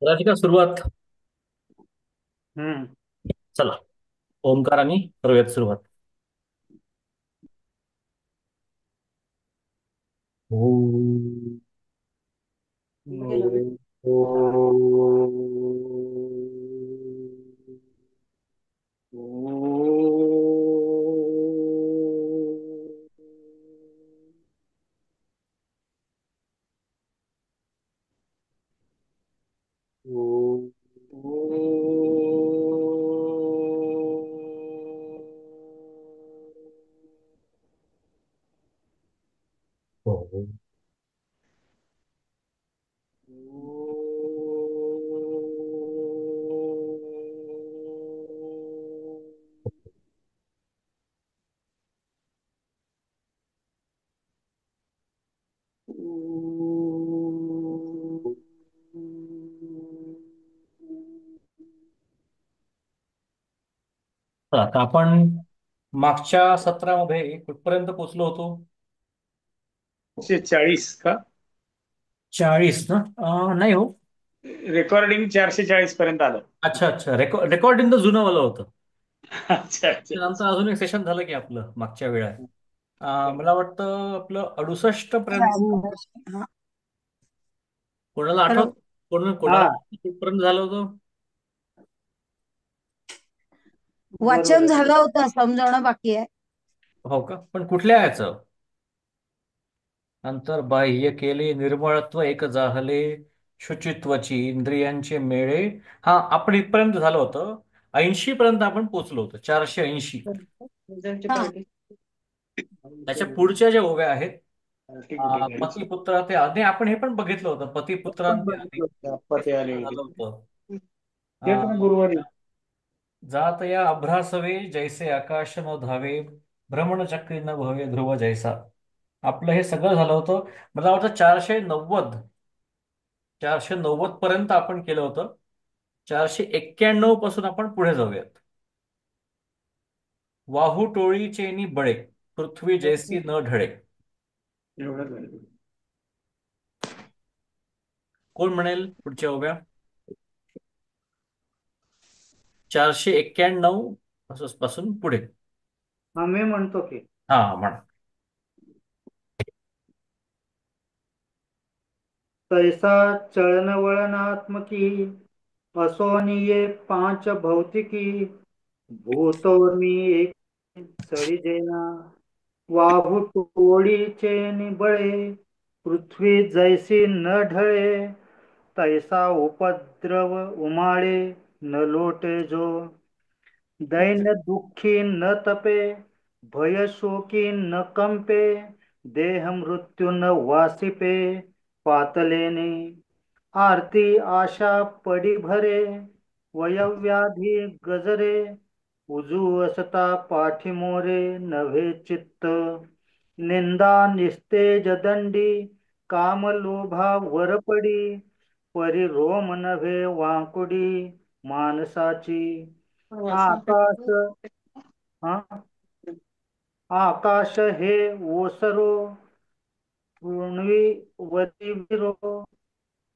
करायची का सुरुवात? हम्म. चला, ओंकाराने करूयात सुरुवात. ओम. गेलो. ओम. चला, आता आपण मागच्या सत्रामध्ये कुठपर्यंत पोहोचलो होतो? 440 का? 40 ना? नाही हो. रेकॉर्डिंग 440 पर्यंत आलं. अच्छा अच्छा, रेकॉर्डिंग तर जुनंवालं होतं. अच्छा अच्छा त्यानंतर अच्छा. अजून एक सेशन झालं की आपलं मागच्या वेळात. मला वाटतं आपलं 68 पर्यंत. कोणाला हॅलो. आठवत? कोणाला हा, कुठपर्यंत झालं होतं? बरोबर वाचन आहे. झालं होतं, समजावणं बाकी आहे. हो का? पण कुठल्या याचं? नंतर बाह्य केले निर्मळत्व एक जाहले, शुचित्वची इंद्रियांचे मेळे. हा, आपण इथपर्यंत झालं होतं. 80 पर्यंत आपण पोहोचलो होतो, 480. हा. त्याच्या पुढच्या ज्या ओव्या आहेत, ठीक आहे ठीक आहे. पतिपुत्रा ते आधी आपण हे पण बघितलं होतं, आपण पतिपुत्रांते आधी बघितलं होतं, आप्पा ते आले होते. झालं होतं. तेच ना, गुरुवारी. जात या अभ्रासवे जैसे आकाश न धावे, भ्रमणचक्री न भवे ध्रुव जैसा. आपलं हे सगळं झालं होतं. मला वाटतं 490, 490 पर्यंत आपण केलं होतं. 491 पासून आपण पुढे जाऊयात. वाहू टोळीचेनी बळे, पृथ्वी जैसी न ढळे. एवढंच झालं. कोण म्हणेल पुढच्या उभ्या? 491 पासून पुढे. हा, मी म्हणतो की हा, म्हणा. तैसा चळनवळनात्मकी असोनिये पांच भौतिकी भूतोर्मी एक सरी जैना वाहू टोळीचे निबळे पृथ्वी जैसी न ढळे तैसा उपद्रव उमाळे न लोटे जो दैन्य दुःखी न तपे भय शोकी न कंपे देह मृत्यू न वासिपे पातलेने आरती आशा पडी भरे वयव्याधी गजरे उजू असता पाठीमोरे नव्हे चित्त निंदा निस्तेज दंडी काम लोभा वरपडी परी रोम नव्हे वाकुडी माणसाची आकाश हा आकाश हे ओसरो पृण्वी वती विरो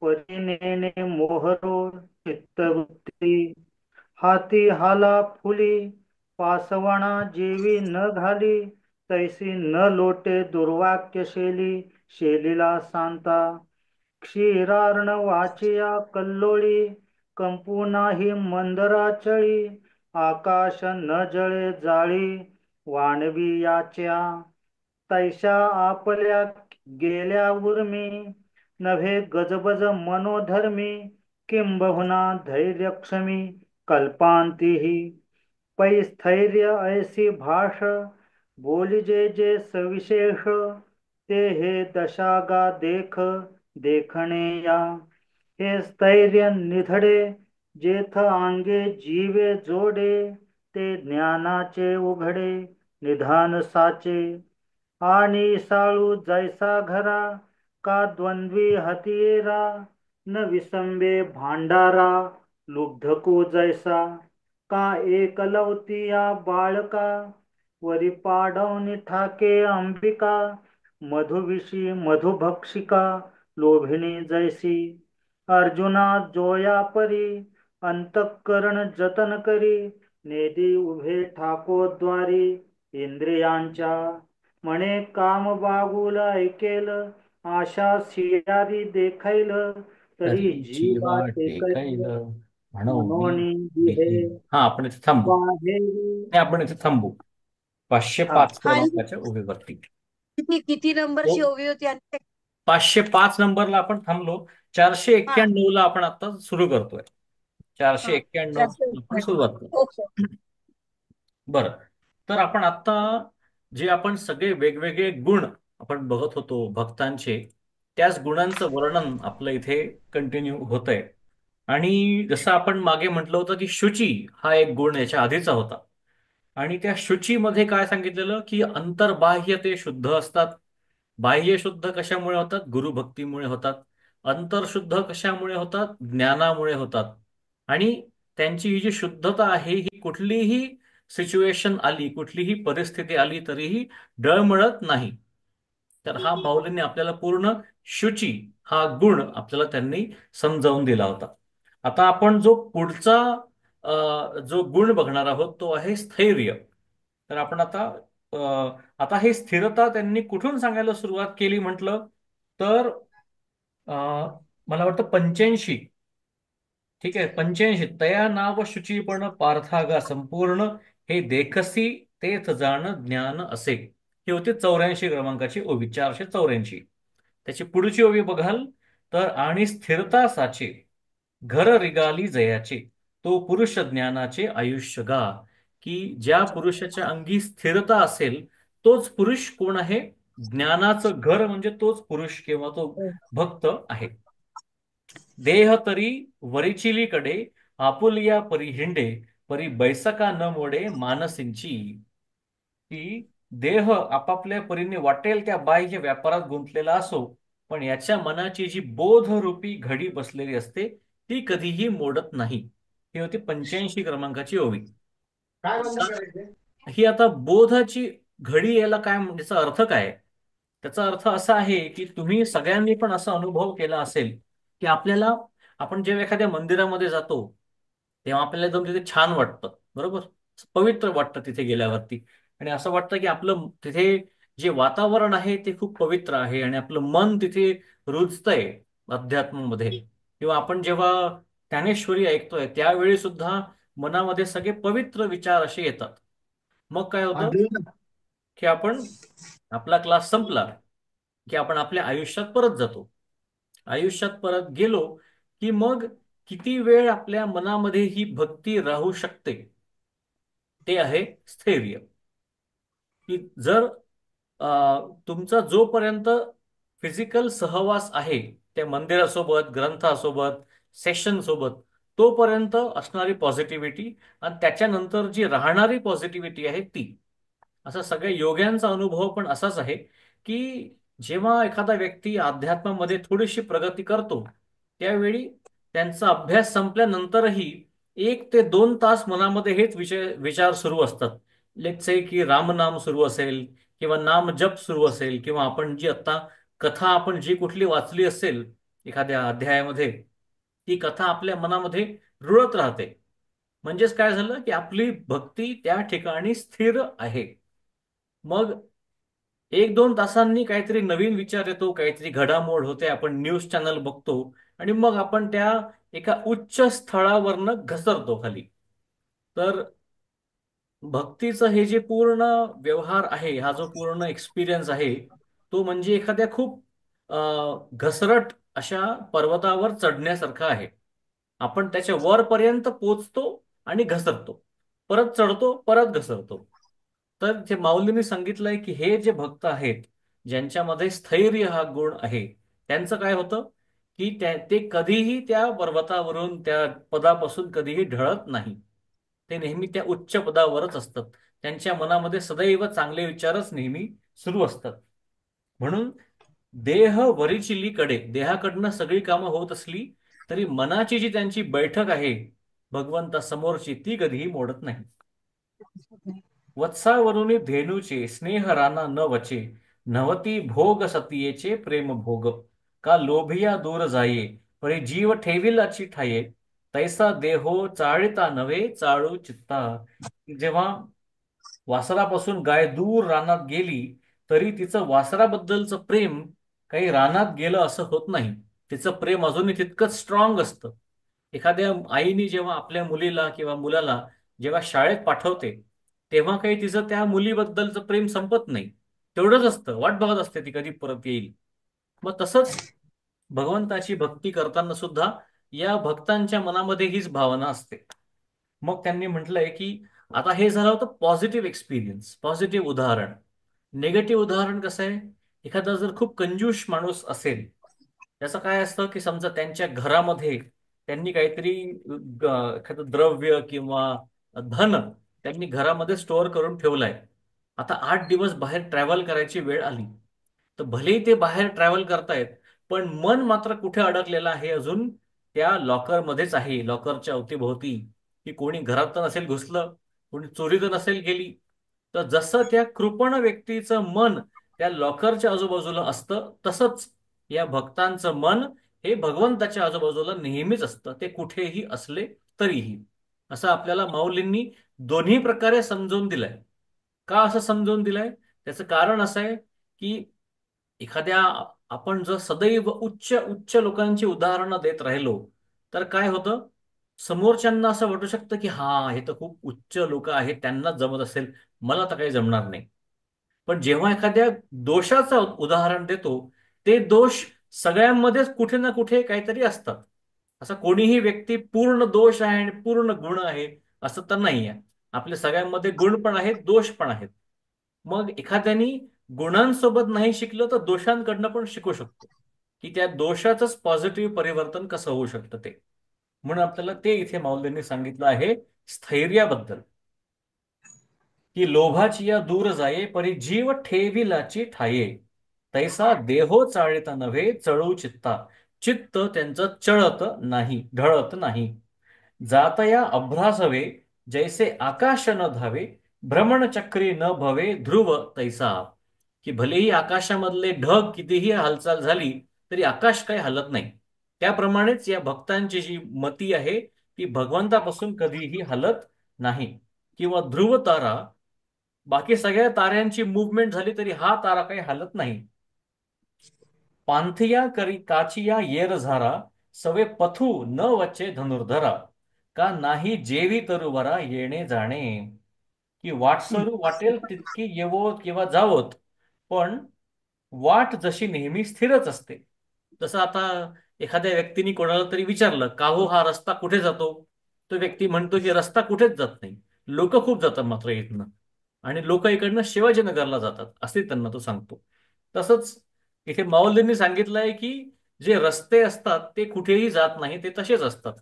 परिनेने मोहरो चित्तवृत्ती हाती हाला फुली पासवणा जेवी न घाली तैसी न लोटे दुर्वाक्य शेलीला सांता क्षीरार्ण वाचिया कल्लोळी कंपू नाही मंदराचळी आकाश न जळे जाळी वाणवी याच्या तैशा आपल्या गेल्या उर्मी नव्हे गजबज मनोधर्मी किंबहुना धैर्यक्षमी कल्पांतीही पै स्थैर्य ऐसी भाष बोली जे जे सविशेष ते हे दशागा देखणे या हे स्थैर्य निधडे जेथ अंगे जीवे जोडे ते ज्ञानाचे उघडे निधान साचे आणि साळू जैसा घरा का द्वंद्वी हतियेरा न विसंबे भांडारा लुब्धको जैसा का एकलवतिया बाळका वरी पाडवनी ठाके अंबिका मधुविशी मधुभक्षिका लोभिणी जैसी अर्जुना जोया परी अंतःकरण जतन करी नेदी उभे ठाकोद्वारी इंद्रियांच्या म्हणे काम बागुल ऐकेल आशा सियारी देखैल तरी तरी जीवा जीवा टेकैल टेकैल म्हणो मी मनोनी विहे. विहे हा, आपण इथे थांबू. बाहेरी. नाही, आपण इथे थांबू. पाचशे हा पाच हा आणि क्रमांकाच्या ओळीवरती. किती किती नंबरची ओवी होती आणि 505 नंबरला आपण थांबलो. 491 ला आपण आता सुरू करतोय. हा 491 जास्त आपण सुरुवात ओके. करतो. बरं. तर आपण आता जे आपण सगळे वेगवेगळे गुण आपण बघत होतो भक्तांचे, त्याच गुणांचं वर्णन आपलं इथे कंटिन्यू होतंय. आणि जसं आपण मागे म्हटलं होतं की शुची हा एक गुण याच्या आधीचा होता. आणि त्या शुचीमध्ये काय सांगितलेलं की अंतर्बाह्य ते शुद्ध असतात. बाह्य शुद्ध कशामुळे होतात? गुरुभक्तीमुळे होतात. अंतर्शुद्ध कशामुळे होतात? ज्ञानामुळे होतात. आणि त्यांची ही जी शुद्धता आहे ही कुठलीही सिच्युएशन आली, कुठलीही परिस्थिती आली तरीही डळमळत नाही. तर हा माऊलींनी आपल्याला पूर्ण शुची हा गुण आपल्याला त्यांनी समजावून दिला होता. आता आपण जो पुढचा जो गुण बघणार आहोत तो आहे स्थैर्य. तर आपण अ, आता हे स्थिरता त्यांनी कुठून सांगायला सुरुवात केली म्हटलं तर अ, मला वाटतं 85. ठीक आहे, 85. तया नाव शुचीपण पार्थागा संपूर्ण हे देखसी तेथ जाण ज्ञान असे. ही होती 84 क्रमांकाची ओवी, 484. त्याची पुढची ओवी बघाल तर आणि स्थिरता साचे घर रिगाली जयाचे तो पुरुष ज्ञानाचे आयुष्य गा. की ज्या पुरुषाच्या अंगी स्थिरता असेल तोच पुरुष कोण आहे? ज्ञानाचं घर म्हणजे तोच पुरुष किंवा तो भक्त आहे. देह तरी वरिचिलीकडे आपुलिया परी हिंडे परी बैसका न मोडे मानसिंची. की देह आपापल्या परीने वाटेल त्या बाह्य व्यापारात गुंतलेला असो, पण याच्या मनाची जी बोधरूपी घडी बसलेली असते ती कधीही मोडत नाही. ही होती 85 क्रमांकाची ओवी. ही आता बोधाची घडी याला काय याचा अर्थ काय आहे? त्याचा अर्थ असा आहे की तुम्ही सगळ्यांनी पण असा अनुभव केला असेल की आपण जेव्हा एखाद्या मंदिरामध्ये जातो तेव्हा आपल्याला एकदम तिथे छान वाटतं, बरोबर? पवित्र वाटतं तिथे गेल्यावरती. आणि असं वाटतं की आपलं तिथे जे वातावरण आहे ते खूप पवित्र आहे आणि आपलं मन तिथे रुजतंय अध्यात्मामध्ये. किंवा आपण जेव्हा ज्ञानेश्वरी ऐकतोय त्यावेळी सुद्धा मनामध्ये सगळे पवित्र विचार असे येतात. मग काय होतं की आपला क्लास संपला की आपण आपल्या आयुष्यात परत जातो. आयुष्यात परत गेलो की मग किती वेळ आपल्या मनामध्ये ही भक्ती राहू शकते ते आहे स्थैर्य. की जर तुमचा जोपर्यंत फिजिकल सहवास आहे त्या मंदिरासोबत, ग्रंथासोबत, सेशन सोबत, तोपर्यंत असणारी पॉझिटिव्हिटी आणि त्याच्यानंतर जी राहणारी पॉझिटिव्हिटी आहे ती. असा सगळ्या योग्यांचा अनुभव पण असाच आहे की जेव्हा एखादा व्यक्ती अध्यात्मामध्ये थोडीशी प्रगती करतो त्यावेळी त्यांचा अभ्यास संपल्यानंतरही 1 ते 2 तास मनामध्ये हेच विचार सुरू असतात. लेट्स से की रामनाम सुरू असेल किंवा नाम जप सुरू असेल किंवा आपण जी आता कथा आपण जी कुठली वाचली असेल एखाद्या अध्यायामध्ये ती कथा आपल्या मनामध्ये रुळत राहते. म्हणजेच काय झालं की आपली भक्ती त्या ठिकाणी स्थिर आहे. मग 1 2 तासांनी काहीतरी नवीन विचार येतो, काहीतरी घडामोड होते, आपण न्यूज चॅनल बघतो आणि मग आपण त्या एका उच्च स्थळावरनं घसरतो खाली. तर भक्तीचं हे जे पूर्ण व्यवहार आहे, हा जो पूर्ण एक्सपिरियन्स आहे तो म्हणजे एखाद्या खूप घसरट अशा पर्वतावर चढण्यासारखा आहे. आपण त्याच्या वरपर्यंत पोचतो आणि घसरतो, परत चढतो, परत घसरतो. तर जे माऊलींनी सांगितलंय की हे जे भक्त आहेत ज्यांच्यामध्ये स्थैर्य हा गुण आहे त्यांचं काय होतं की ते कधीही त्या पर्वतावरून त्या पदापासून कधीही ढळत नाही. ते नेहमी त्या उच्च पदावरच असतात. त्यांच्या मनामध्ये सदैव चांगले विचारच नेहमी सुरू असतात. म्हणून देह वरिचिलीकडे, देहाकडनं सगळी कामं होत असली तरी मनाची जी त्यांची बैठक आहे भगवंता समोरची ती कधीही मोडत नाही. वत्सावरुनी धेनूचे स्नेह राना न वचे नवती भोग सतियेचे प्रेम भोग का लोभिया दूर जाये परी जीव ठेविलाची ठाये, तैसा देहो चाळिता नव्हे चाळू चित्ता. जेव्हा वासरापासून गाय दूर रानात गेली, तरी तिचं वासराबद्दलचं प्रेम काही रानात गेलं असं होत नाही. तिचं प्रेम अजूनही तितकंच स्ट्रॉंग असतं. एखाद्या आईने जेव्हा आपल्या मुलीला किंवा मुलाला जेव्हा शाळेत पाठवते, तेव्हा काही तिचं त्या मुलीबद्दलचं प्रेम संपत नाही. तेवढंच असतं, वाट बघत असते ती कधी परत येईल. मग तसंच भगवंताची भक्ती करताना सुद्धा या भक्तांच्या मनामध्ये हीच भावना असते. मग त्यांनी म्हटलंय की आता हे झालं होतं पॉझिटिव्ह एक्सपिरियन्स, पॉझिटिव्ह उदाहरण. निगेटिव्ह उदाहरण कसं आहे? एखादा जर खूप कंजूष माणूस असेल, त्याचं काय असतं की समजा त्यांच्या घरामध्ये त्यांनी काहीतरी एखादं द्रव्य किंवा धन त्यांनी घरामध्ये स्टोअर करून ठेवलंय. आता 8 दिवस बाहेर ट्रॅव्हल करायची वेळ आली, तर भलेही ते बाहेर ट्रॅव्हल करतायत, पण मन मात्र कुठे अडकलेलं आहे अजून? त्या लॉकरमध्येच आहे, लॉकरच्या अवतीभोवती. की कोणी घरात तर नसेल घुसलं, कोणी चोरी तर नसेल केली. तर जसं त्या कृपण व्यक्तीचं मन त्या लॉकरच्या आजूबाजूला असतं, तसंच या भक्तांचं मन हे भगवंताच्या आजूबाजूला नेहमीच असतं, ते कुठेही असले तरीही. असं आपल्याला माऊलींनी दोन्ही प्रकारे समजून दिलंय. का असं समजून दिलंय? त्याचं कारण असं आहे की एखाद्या आपण जर सदैव उच्च उच्च लोकांची उदाहरणं देत राहिलो, तर काय होतं? समोरच्यांना असं वाटू शकतं की हा, हे तर खूप उच्च लोक आहेत, त्यांनाच जमत असेल, मला तर काही जमणार नाही. पण जेव्हा एखाद्या दोषाचं उदाहरण देतो, ते दोष सगळ्यांमध्येच कुठे ना कुठे काहीतरी असतात. असं कोणीही व्यक्ती पूर्ण दोष आहे आणि पूर्ण गुण आहे असं तर नाही आहे. आपल्या सगळ्यांमध्ये गुण पण आहेत, दोष पण आहेत. मग एखाद्यानी गुणांसोबत नाही शिकलं तर दोषांकडनं पण शिकू शकतो, की त्या दोषाचंच पॉझिटिव्ह परिवर्तन कसं होऊ शकतं ते. म्हणून आपल्याला ते इथे माऊलींनी सांगितलं आहे स्थैर्याबद्दल, की लोभाची या दूर जाये परी जीव ठेविलाची ठाये, तैसा देहो चाळिता नव्हे चळू चित्ता. चित्त त्यांचं चळत नाही, ढळत नाही. जातया अभ्रासवे जैसे आकाश न धावे, भ्रमणचक्री न भवे ध्रुव तैसा. की भलेही आकाशामधले ढग कितीही हालचाल झाली, तरी आकाश काही हलत नाही. त्याप्रमाणेच या भक्तांची जी मती आहे ती भगवंतापासून कधीही हलत नाही. किंवा ध्रुव तारा, बाकी सगळ्या ताऱ्यांची मुवमेंट झाली तरी हा तारा काही हलत नाही. पांथिया करी काचिया येर झारा, सवे पथू न वच्चे धनुर्धरा, का नाही जेवी तरुवरा येणे जाणे. की वाटसरू वाटेल तितकी येवोत किंवा जावोत, पण वाट जशी नेहमी स्थिरच असते. जसं आता एखाद्या व्यक्तीने कोणाला तरी विचारलं का हो, हा रस्ता कुठे जातो? तो व्यक्ती म्हणतो की रस्ता कुठेच जात नाही, लोक खूप जातात मात्र इथनं, आणि लोक इकडनं शिवाजीनगरला जातात असे त्यांना तो सांगतो. तसंच इथे माऊलींनी सांगितलंय की जे रस्ते असतात ते कुठेही जात नाही, ते तसेच असतात.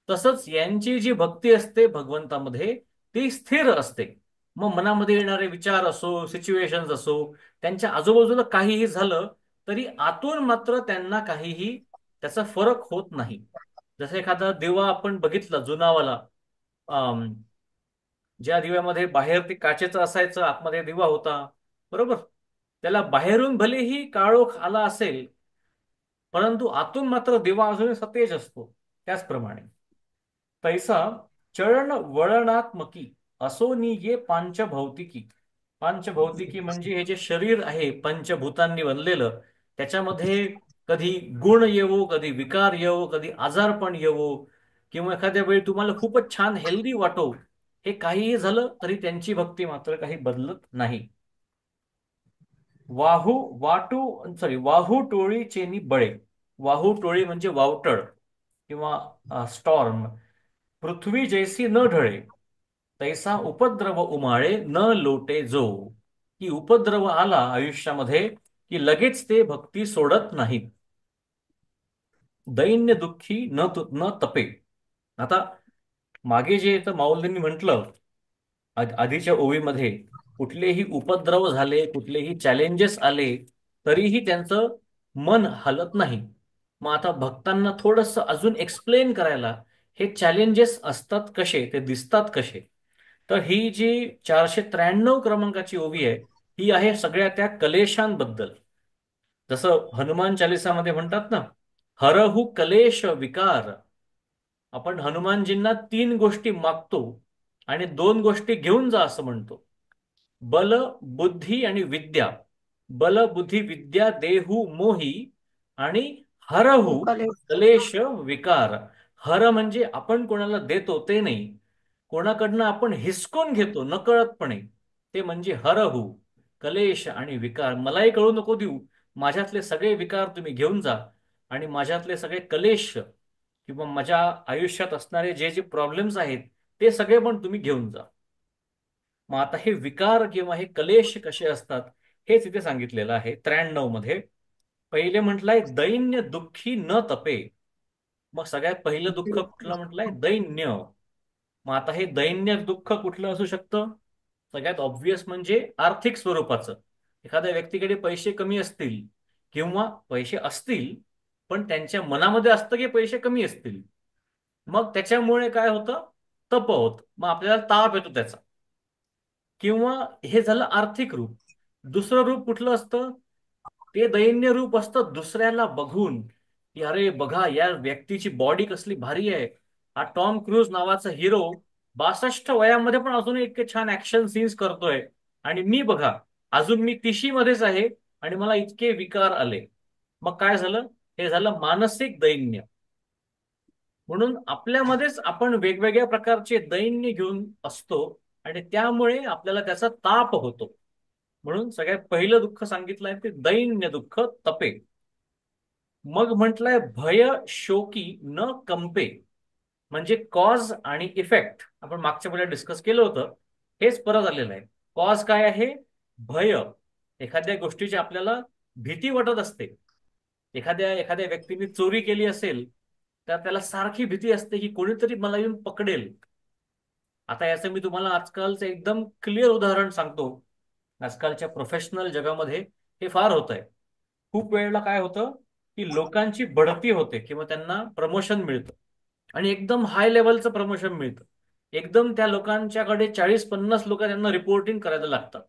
तसंच यांची जी भक्ती असते भगवंतामध्ये ती स्थिर असते. मग मनामध्ये येणारे विचार असो, सिच्युएशन्स असो, त्यांच्या आजूबाजूला काहीही झालं तरी आतून मात्र त्यांना काहीही त्याचा फरक होत नाही. जसं एखादा दिवा आपण बघितला जुनावाला, अम, ज्या दिव्यामध्ये बाहेर ते काचेचं असायचं, आतमध्ये दिवा होता, बरोबर? त्याला बाहेरून भलेही काळोख आला असेल, परंतु आतून मात्र दिवा अजूनही सतेज असतो. त्याचप्रमाणे तैसा चळण वळणात्मकी असोनी ये पांचभौतिकी. पांचभौतिकी म्हणजे हे जे शरीर आहे पंचभूतांनी बनलेलं, त्याच्यामध्ये कधी गुण येवो, कधी विकार येवो, कधी आजारपण येवो, किंवा एखाद्या वेळी तुम्हाला खूपच छान हेल्दी वाटो, हे काहीही झालं तरी त्यांची भक्ती मात्र काही बदलत नाही. वाहू वाटू सॉरी वाहू टोळी चेनी बळे. वाहू टोळी म्हणजे वावटळ किंवा स्टॉर्म. पृथ्वी जैसी न ढळे, तैसा उपद्रव उमाळे न लोटे जो. की उपद्रव आला आयुष्यामध्ये की लगेच ते भक्ती सोडत नाहीत. दैन्य दुःखी न तपे. आता मागे जे इथं माऊलींनी म्हटलं आधीच्या ओवीमध्ये, कुठलेही उपद्रव झाले, कुठलेही चॅलेंजेस आले, तरीही त्यांचं मन हलत नाही. मग आता भक्तांना थोडंसं अजून एक्सप्लेन करायला, हे चॅलेंजेस असतात कसे, ते दिसतात कसे, तर ही जी 493 क्रमांकाची ओवी आहे, ही आहे सगळ्या त्या कलेशांबद्दल. जसं हनुमान चालिसामध्ये म्हणतात ना, हरहु कलेश विकार. आपण हनुमानजींना 3 गोष्टी मागतो आणि 2 गोष्टी घेऊन जा असं म्हणतो. बल, बुद्धी आणि विद्या. बल, बुद्धी, विद्या देहू मोही आणि हरहू उकले कलेश विकार. हर म्हणजे आपण कोणाला देतो ते नाही, कोणाकडनं आपण हिसकून घेतो नकळतपणे, ते म्हणजे हरहू. कलेश आणि विकार मलाही कळू नको देऊ. माझ्यातले सगळे विकार तुम्ही घेऊन जा आणि माझ्यातले सगळे कलेश किंवा माझ्या आयुष्यात असणारे जे जे प्रॉब्लेम्स आहेत ते सगळे पण तुम्ही घेऊन जा. मग आता हे विकार किंवा हे कलेश कसे असतात हेच इथे सांगितलेलं आहे 93 मध्ये. पहिले म्हटलंय दैन्य दुःखी न तपे. मग सगळ्यात पहिलं दुःख कुठलं म्हटलंय? दैन्य. मग आता हे दैन्य दुःख कुठलं असू शकतं? सगळ्यात ऑब्व्हियस म्हणजे आर्थिक स्वरूपाचं. एखाद्या व्यक्तीकडे पैसे कमी असतील किंवा पैसे असतील पण त्यांच्या मनामध्ये असतं की पैसे कमी असतील, मग त्याच्यामुळे काय होतं? तप होत, मग आपल्याला ताप येतो त्याचा. किंवा हे झालं आर्थिक रूप. दुसरं रूप कुठलं असतं? ते दैन्य रूप असतं दुसऱ्याला बघून, की अरे बघा या व्यक्तीची बॉडी कसली भारी आहे. हा टॉम क्रूज नावाचा हिरो 62 वयामध्ये पण अजून इतके छान ऍक्शन सीन्स करतोय आणि मी बघा अजून मी 30 मध्येच आहे आणि मला इतके विकार आले. मग काय झालं? हे झालं मानसिक दैन्य. म्हणून आपल्यामध्येच आपण वेगवेगळ्या प्रकारचे दैन्य घेऊन असतो आणि त्यामुळे आपल्याला त्याचा ताप होतो. म्हणून सगळ्यात पहिलं दुःख सांगितलंय ते दैन्य दुःख तपे. मग म्हटलंय भय शोकी न कंपे. म्हणजे कॉज आणि इफेक्ट आपण मागच्या वेळेला डिस्कस केलं होतं, हेच परत आलेलं आहे. कॉज काय आहे? भय. एखाद्या गोष्टीची आपल्याला भीती वाटत असते. एखाद्या एखाद्या व्यक्तीने चोरी केली असेल तर त्याला सारखी भीती असते की कोणीतरी मला येऊन पकडेल. आता याचं मी तुम्हाला आजकालचं एकदम क्लिअर उदाहरण सांगतो. आजकालच्या प्रोफेशनल जगामध्ये हे फार होत आहे. खूप वेळेला काय होतं की लोकांची बढती होते किंवा त्यांना प्रमोशन मिळतं आणि एकदम हाय लेवलचं प्रमोशन मिळतं. एकदम त्या लोकांच्याकडे 40-50 लोक त्यांना रिपोर्टिंग करायला लागतात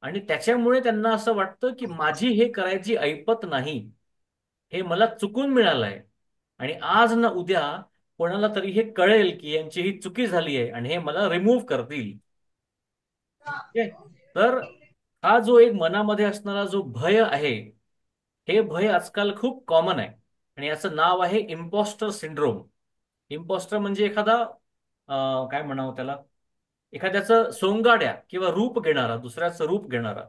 आणि त्याच्यामुळे त्यांना असं वाटतं की माझी हे करायची ऐपत नाही, हे मला चुकून मिळालं आहे आणि आज ना उद्या कोणाला तरी हे कळेल की यांची ही चुकी झाली आहे आणि हे मला रिमूव्ह करतील. ठीक आहे? तर हा जो एक मनामध्ये असणारा जो भय आहे, हे भय आजकाल खूप कॉमन आहे आणि याचं नाव आहे इम्पॉस्टर सिंड्रोम. इम्पॉस्टर म्हणजे एखादा काय म्हणावं त्याला, एखाद्याचं सोंगाड्या किंवा रूप घेणारा, दुसऱ्याचं रूप घेणारा.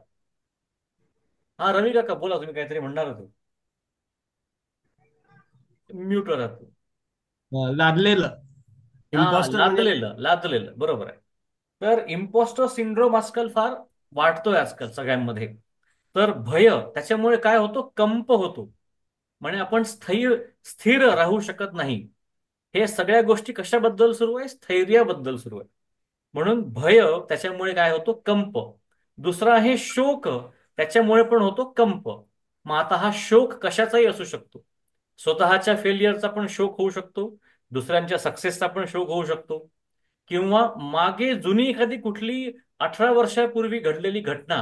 हा रवी काका बोला, तुम्ही काहीतरी म्हणणार होते. म्यूट राहतो. लादलेलं. हा इम्पॉस्टर म्हणजे लादलेलं लादलेलं बरोबर आहे. तर इम्पॉस्टर सिंड्रोम आजकाल फार वाटतोय आजकाल सगळ्यांमध्ये. तर भय त्याच्यामुळे काय होतो? कंप होतो. म्हणजे आपण स्थिर स्थिर राहू शकत नाही. हे सगळ्या गोष्टी कशाबद्दल सुरू आहे? स्थैर्याबद्दल सुरू आहे. म्हणून भय त्याच्यामुळे काय होतो? कंप. दुसरा आहे शोक, त्याच्यामुळे पण होतो कंप. मग आता हा शोक कशाचाही असू शकतो. स्वतःच्या फेलियरचा पण शोक होऊ शकतो, दुसऱ्यांच्या सक्सेसचा पण शोक होऊ शकतो, किंवा मागे जुनी एखादी कुठली 18 वर्षापूर्वी घडलेली घटना,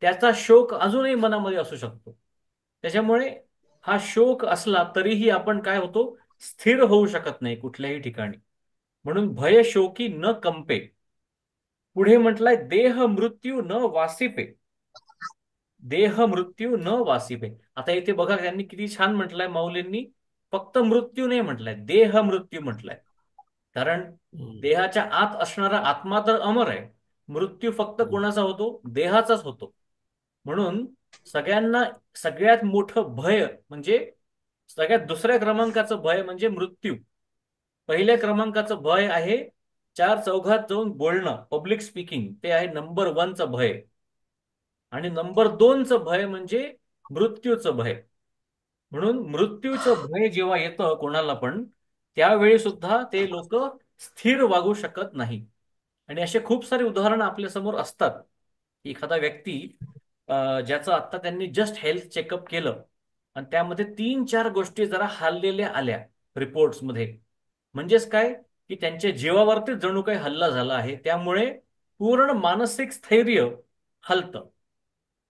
त्याचा शोक अजूनही मनामध्ये असू शकतो. त्याच्यामुळे हा शोक असला तरीही आपण काय होतो? स्थिर होऊ शकत नाही कुठल्याही ठिकाणी. म्हणून भय शोकी न कंपे. पुढे म्हटलंय देह मृत्यू न वासिपे. देह मृत्यू न वासिपे. आता इथे बघा त्यांनी किती छान म्हटलंय माऊलींनी. फक्त मृत्यू नाही म्हटलंय, देह मृत्यू म्हटलंय. कारण देहाच्या आत असणारा आत्मा तर अमर आहे. मृत्यू फक्त कोणाचा होतो? देहाचाच होतो. म्हणून सगळ्यांना सगळ्यात मोठं भय म्हणजे, सगळ्यात दुसऱ्या क्रमांकाचं भय म्हणजे मृत्यू. पहिल्या क्रमांकाचं भय आहे चार चौघात जाऊन बोलणं, पब्लिक स्पीकिंग, ते आहे नंबर 1चं भय. आणि नंबर 2चं भय म्हणजे मृत्यूचं भय. म्हणून मृत्यूचं भय जेव्हा येतं कोणाला पण, त्यावेळी सुद्धा ते लोक स्थिर वागू शकत नाही. आणि असे खूप सारे उदाहरणं आपल्या समोर असतात. एखादा व्यक्ती ज्याचं आत्ता त्यांनी जस्ट हेल्थ चेकअप केलं आणि त्यामध्ये 3-4 गोष्टी जरा हललेल्या आल्या रिपोर्ट्समध्ये. म्हणजेच काय? की त्यांच्या जीवावरती जणू काही हल्ला झाला आहे, त्यामुळे पूर्ण मानसिक स्थैर्य हलतं.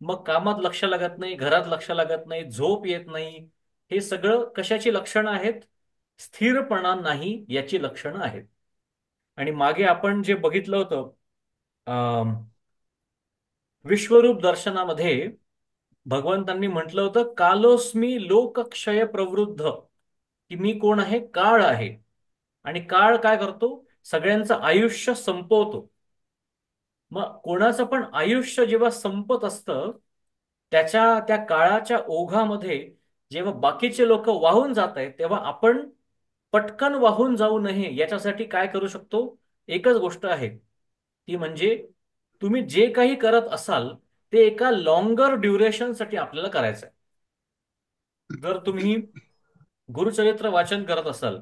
मग कामात लक्ष लागत नाही, घरात लक्ष लागत नाही, झोप येत नाही, हे सगळं कशाची लक्षणं आहेत? स्थिरपणा नाही याची लक्षणं आहेत. आणि मागे आपण जे बघितलं होतं अं, विश्वरूप दर्शनामध्ये भगवंतांनी म्हटलं होतं, कालोस्मी लोकक्षय प्रवृद्ध, की मी कोण आहे? काळ आहे. आणि काळ काय करतो? सगळ्यांचं आयुष्य संपवतो. मग कोणाचं पण आयुष्य जेव्हा संपत असतं, त्या काळाच्या ओघामध्ये जेव्हा बाकीचे लोक वाहून जात आहेत, तेव्हा आपण पटकन वाहून जाऊ नये याच्यासाठी काय करू शकतो? एकच गोष्ट आहे, ती म्हणजे तुम्ही जे काही करत असाल ते एका लॉंगर ड्युरेशनसाठी आपल्याला करायचं आहे. जर तुम्ही गुरुचरित्र वाचन करत असाल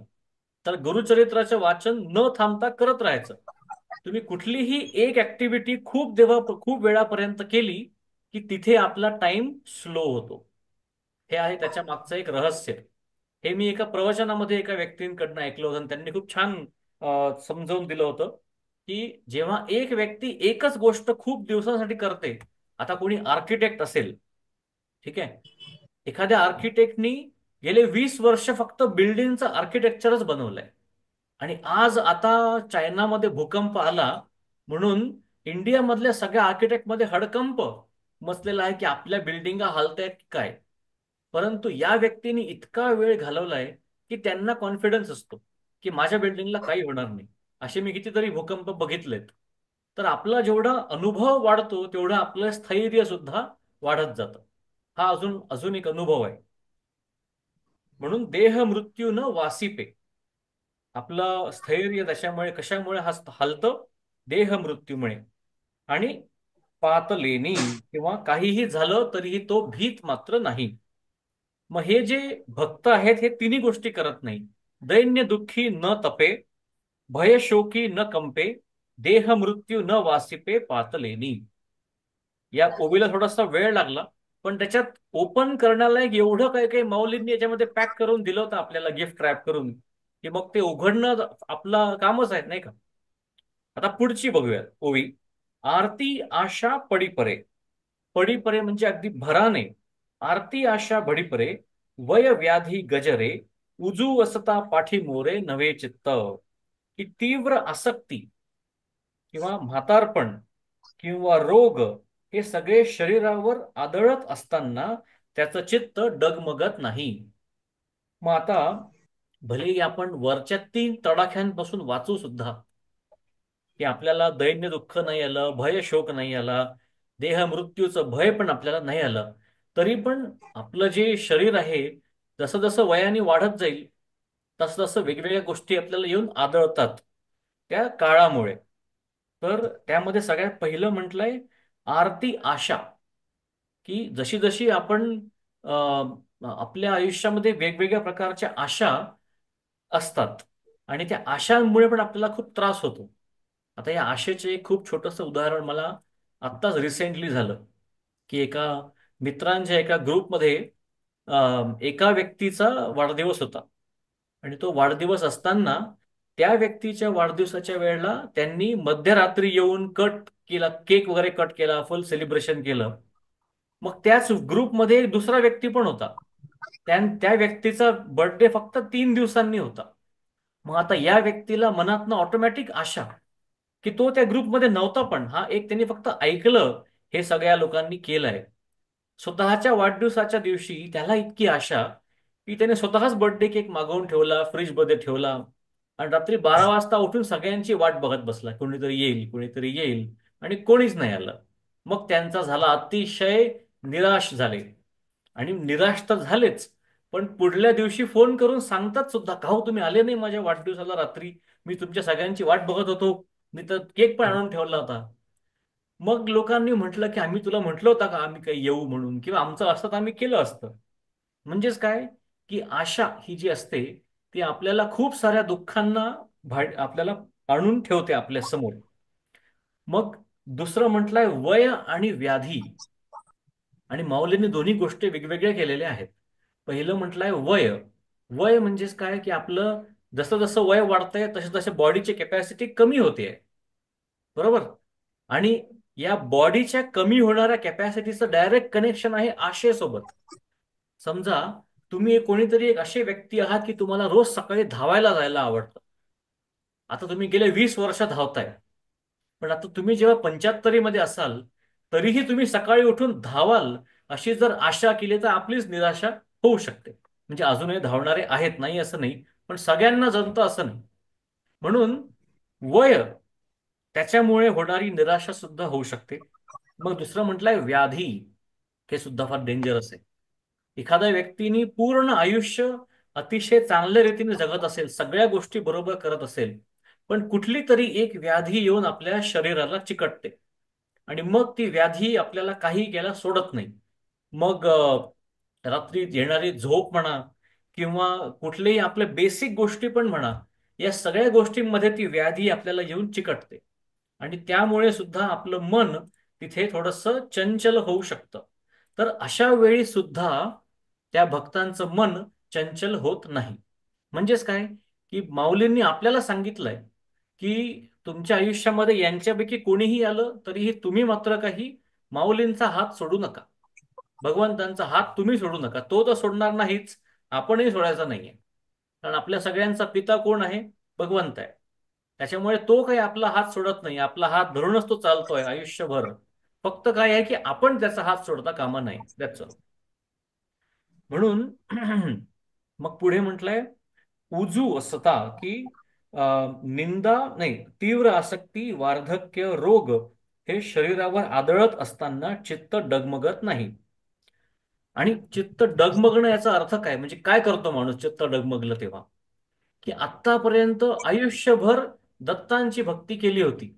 तर गुरुचरित्राचं वाचन न थांबता करत राहायचं. तुम्ही कुठलीही एक ऍक्टिव्हिटी खूप वेळापर्यंत केली की तिथे आपला टाइम स्लो होतो. हे आहे त्याच्या मागचं एक रहस्य. हे मी एका प्रवचनामध्ये एका व्यक्तींकडनं ऐकलं होतं आणि त्यांनी खूप छान समजावून दिलं होतं की जेव्हा एक व्यक्ती एकच गोष्ट खूप दिवसांसाठी करते, आता कोणी आर्किटेक्ट असेल, ठीक आहे, एखाद्या आर्किटेक्टनी गेले 20 वर्ष फक्त बिल्डिंगचं आर्किटेक्चरच बनवलंय. आणि आज आता चायनामध्ये भूकंप आला म्हणून इंडियामधल्या सगळ्या आर्किटेक्टमध्ये हडकंप मचलेला आहे की आपल्या बिल्डिंगा हालतायत की काय. परंतु या व्यक्तीने इतका वेळ घालवलाय की त्यांना कॉन्फिडन्स असतो की माझ्या बिल्डिंगला काही होणार नाही. असे मी कितीतरी भूकंप बघितलेत. तर आपला जेवढा अनुभव वाढतो तेवढं आपलं स्थैर्य सुद्धा वाढत जातं. हा अजून अजून एक अनुभव आहे. म्हणून देह मृत्यू न वासिपे, आपलं स्थैर्य त्याच्यामुळे कशामुळे हलतं? देह मृत्यूमुळे. आणि पातलेनी, किंवा काहीही झालं तरीही तो भीत मात्र नाही. मग हे जे भक्त आहेत हे तिन्ही गोष्टी करत नाही. दैन्य दुःखी न तपे, भय शोकी न कंपे, देह मृत्यू न वासिपे पातलेनी. या ओवीला थोडासा वेळ लागला, पण त्याच्यात ओपन करण्याला एक एवढं काही काही माऊलींनी याच्यामध्ये पॅक करून दिलं होतं आपल्याला, गिफ्ट रॅप करून, की मग ते उघडणं आपलं कामच आहे नाही का. आता पुढची बघूया ओवी. आरती आशा पडीपरे. पडीपरे म्हणजे अगदी भराने. आरती आशा बडीपरे, वय व्याधी गजरे, उजू असता पाठी मोरे नवे चित्त. की तीव्र आसक्ती किंवा म्हातारपण किंवा रोग हे सगळे शरीरावर आदळत असताना त्याचं चित्त डगमगत नाही. मग आता भलेही आपण वरच्या 3 तडाख्यांपासून वाचू सुद्धा, की आपल्याला दैन्य दुःख नाही आलं, भय शोक नाही आला, देह मृत्यूचं भय पण आपल्याला नाही आलं, तरी पण आपलं जे शरीर आहे जसं जसं वयाने वाढत जाईल तसं तसं वेगवेगळ्या गोष्टी आपल्याला येऊन आदळतात त्या काळामुळे. तर त्यामध्ये सगळ्यात पहिलं म्हटलंय आरती आशा, की जशी जशी आपण आपल्या आयुष्यामध्ये वेगवेगळ्या प्रकारच्या आशा असतात आणि त्या आशांमुळे पण आपल्याला खूप त्रास होतो. आता या आशेचे एक खूप छोटंसं उदाहरण मला आत्ताच रिसेंटली झालं, की एका मित्रांच्या एका ग्रुपमध्ये एका व्यक्तीचा वाढदिवस होता. आणि तो वाढदिवस असताना त्या व्यक्तीच्या वाढदिवसाच्या वेळेला त्यांनी मध्यरात्री येऊन कट केला, केक वगैरे कट केला, फुल सेलिब्रेशन केलं. मग त्याच ग्रुपमध्ये एक दुसरा व्यक्ती पण होता. त्या व्यक्तीचा बर्थडे फक्त 3 दिवसांनी होता. मग आता या व्यक्तीला मनातनं ऑटोमॅटिक आशा, की तो त्या ग्रुपमध्ये नव्हता, पण हा एक त्यांनी फक्त ऐकलं हे सगळ्या लोकांनी केलंय. स्वतःच्या वाढदिवसाच्या दिवशी त्याला इतकी आशा की त्याने स्वतःच बर्थडे केक मागवून ठेवला, फ्रीजमध्ये ठेवला आणि रात्री 12 वाजता उठून सगळ्यांची वाट बघत बसला, कोणीतरी येईल कोणीतरी येईल, आणि कोणीच नाही आलं. मग त्यांचा झाला अतिशय निराश झाले. आणि निराश तर झालेच, पण पुढल्या दिवशी फोन करून सांगतात सुद्धा, का हो तुम्ही आले नाही माझ्या वाढदिवसाला रात्री, मी तुमच्या सगळ्यांची वाट बघत होतो, मी तर केक पण आणून ठेवला होता. मग लोकांनी म्हटलं की आम्ही तुला म्हटलं होतं का आम्ही काही येऊ म्हणून, किंवा आमचं असतं तर आम्ही केलं असतं. म्हणजेच काय, की आशा ही जी असते ती आपल्याला खूप साऱ्या दुःखांना आपल्याला आणून ठेवते आपल्या समोर. मग दुसरं म्हटलंय वय आणि व्याधी. आणि माऊलींनी दोन्ही गोष्टी वेगवेगळ्या केलेल्या आहेत. पहिलं म्हटलंय वय. वय म्हणजेच काय, की आपलं जसं जसं वय वाढतंय तसे तसे बॉडीची कॅपॅसिटी कमी होते, बरोबर. आणि या बॉडीच्या कमी होणाऱ्या कॅपॅसिटीचं डायरेक्ट कनेक्शन आहे आशेसोबत. समजा कोणीतरी एक अशी व्यक्ती आहात की तुम्हाला रोज सकाळी धावायला जायला आवडतं. आता तुम्ही गेले 20 वर्ष धावताय, पण आता तुम्ही जेव्हा 75मध्ये असाल तरीही तुम्ही सकाळी उठून धावाल अशी जर आशा केली तर आपलीच निराशा होऊ शकते. म्हणजे अजूनही धावणारे आहेत, नाही असं नाही, पण सगळ्यांना जमतं असं नाही. म्हणून वय, त्याच्यामुळे होणारी निराशा सुद्धा होऊ शकते. मग दुसरं म्हटलंय व्याधी, हे सुद्धा फार डेंजरस आहे. एखाद्या व्यक्तीने पूर्ण आयुष्य अतिशय चांगल्या रीतीने जगत असेल, सगळ्या गोष्टी बरोबर करत असेल, पण कुठली तरी एक व्याधी येऊन आपल्या शरीराला चिकटते आणि मग ती व्याधी आपल्याला काही केला सोडत नाही. मग रात्री येणारी झोप म्हणा किंवा कुठलेही आपल्या बेसिक गोष्टी पण म्हणा, या सगळ्या गोष्टींमध्ये ती व्याधी आपल्याला येऊन चिकटते आणि त्यामुळे सुद्धा आपलं मन तिथे थोडंसं चंचल होऊ शकतं. तर अशा वेळी सुद्धा त्या भक्तांचं मन चंचल होत नाही. म्हणजेच काय, की माऊलींनी आपल्याला सांगितलंय की तुमच्या आयुष्यामध्ये यांच्यापैकी कोणीही आलं तरीही तुम्ही मात्र काही माऊलींचा हात सोडू नका. भगवंतांचा हात तुम्ही सोडू नका. तो तर सोडणार नाहीच, आपणही सोडायचा नाहीये. कारण आपल्या सगळ्यांचा पिता कोण आहे? भगवंत आहे. त्याच्यामुळे तो काही आपला हात सोडत नाही, आपला हात धरूनच तो चालतोय आयुष्यभर. फक्त काय आहे की आपण त्याचा हात सोडता कामा नाही. त्याच म्हणून मग पुढे म्हटलंय उजू असता की निंदा नाही, तीव्र आसक्ती, वार्धक्य, रोग हे शरीरावर आदळत असताना चित्त डगमगत नाही. आणि चित्त डगमगणं याचा अर्थ काय, म्हणजे काय करतो माणूस चित्त डगमगलं तेव्हा, की आत्तापर्यंत आयुष्यभर दत्तांची भक्ती केली होती,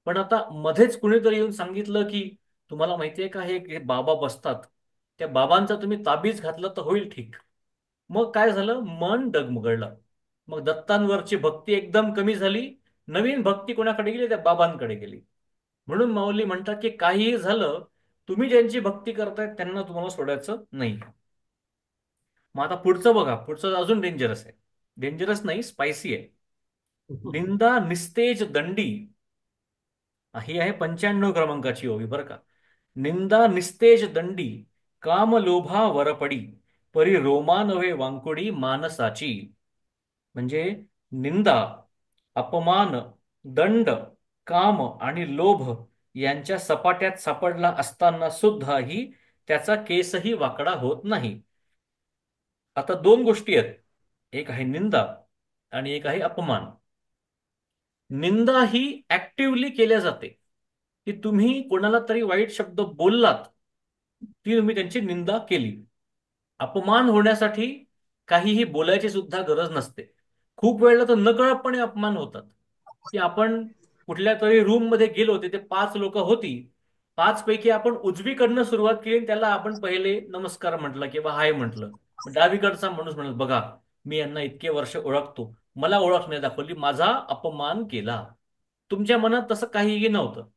पण आता मध्येच कुणीतरी येऊन सांगितलं की तुम्हाला माहितीये का, हे बाबा बसतात, त्या बाबांचा तुम्ही ताबीज घातलं तर होईल ठीक. मग काय झालं, मन डगमगळलं. मग दत्तांवरची भक्ती एकदम कमी झाली. नवीन भक्ती कोणाकडे गेली? त्या बाबांकडे गेली. म्हणून माऊली म्हणतात की काहीही झालं, तुम्ही ज्यांची भक्ती करताय त्यांना तुम्हाला सोडायचं नाही. मग आता पुढचं बघा, पुढचं अजून डेंजरस आहे. डेंजरस नाही, स्पायसी आहे. निंदा निस्तेज दंडी, ही आहे 95 क्रमांकाची ओवी बरं का. निंदा निस्तेज दंडी, काम लोभा वरपडी, परी रोमा नव्हे वांकुडी मानसाची. म्हणजे निंदा, अपमान, दंड, काम आणि लोभ यांच्या सपाट्यात सापडला असताना सुद्धाही त्याचा केसही वाकडा होत नाही. आता दोन गोष्टी आहेत, एक आहे निंदा आणि एक आहे अपमान. निंदा ही ऍक्टिव्हली केल्या जाते, की तुम्ही कोणाला तरी वाईट शब्द बोललात, ती तुम्ही त्यांची निंदा केली. अपमान होण्यासाठी काहीही बोलायची सुद्धा गरज नसते. खूप वेळेला तर नकळतपणे अपमान होतात, की आपण कुठल्या तरी रूम मध्ये गेलो, तिथे 5 लोक होती, 5 पैकी आपण उजवीकडनं सुरुवात केली आणि त्याला आपण पहिले नमस्कार म्हटलं किंवा हाय म्हटलं. डावीकडचा माणूस म्हणत बघा, मी यांना इतके वर्ष ओळखतो, मला ओळख नाही दाखवली, माझा अपमान केला. तुमच्या मनात तसं काहीही नव्हतं,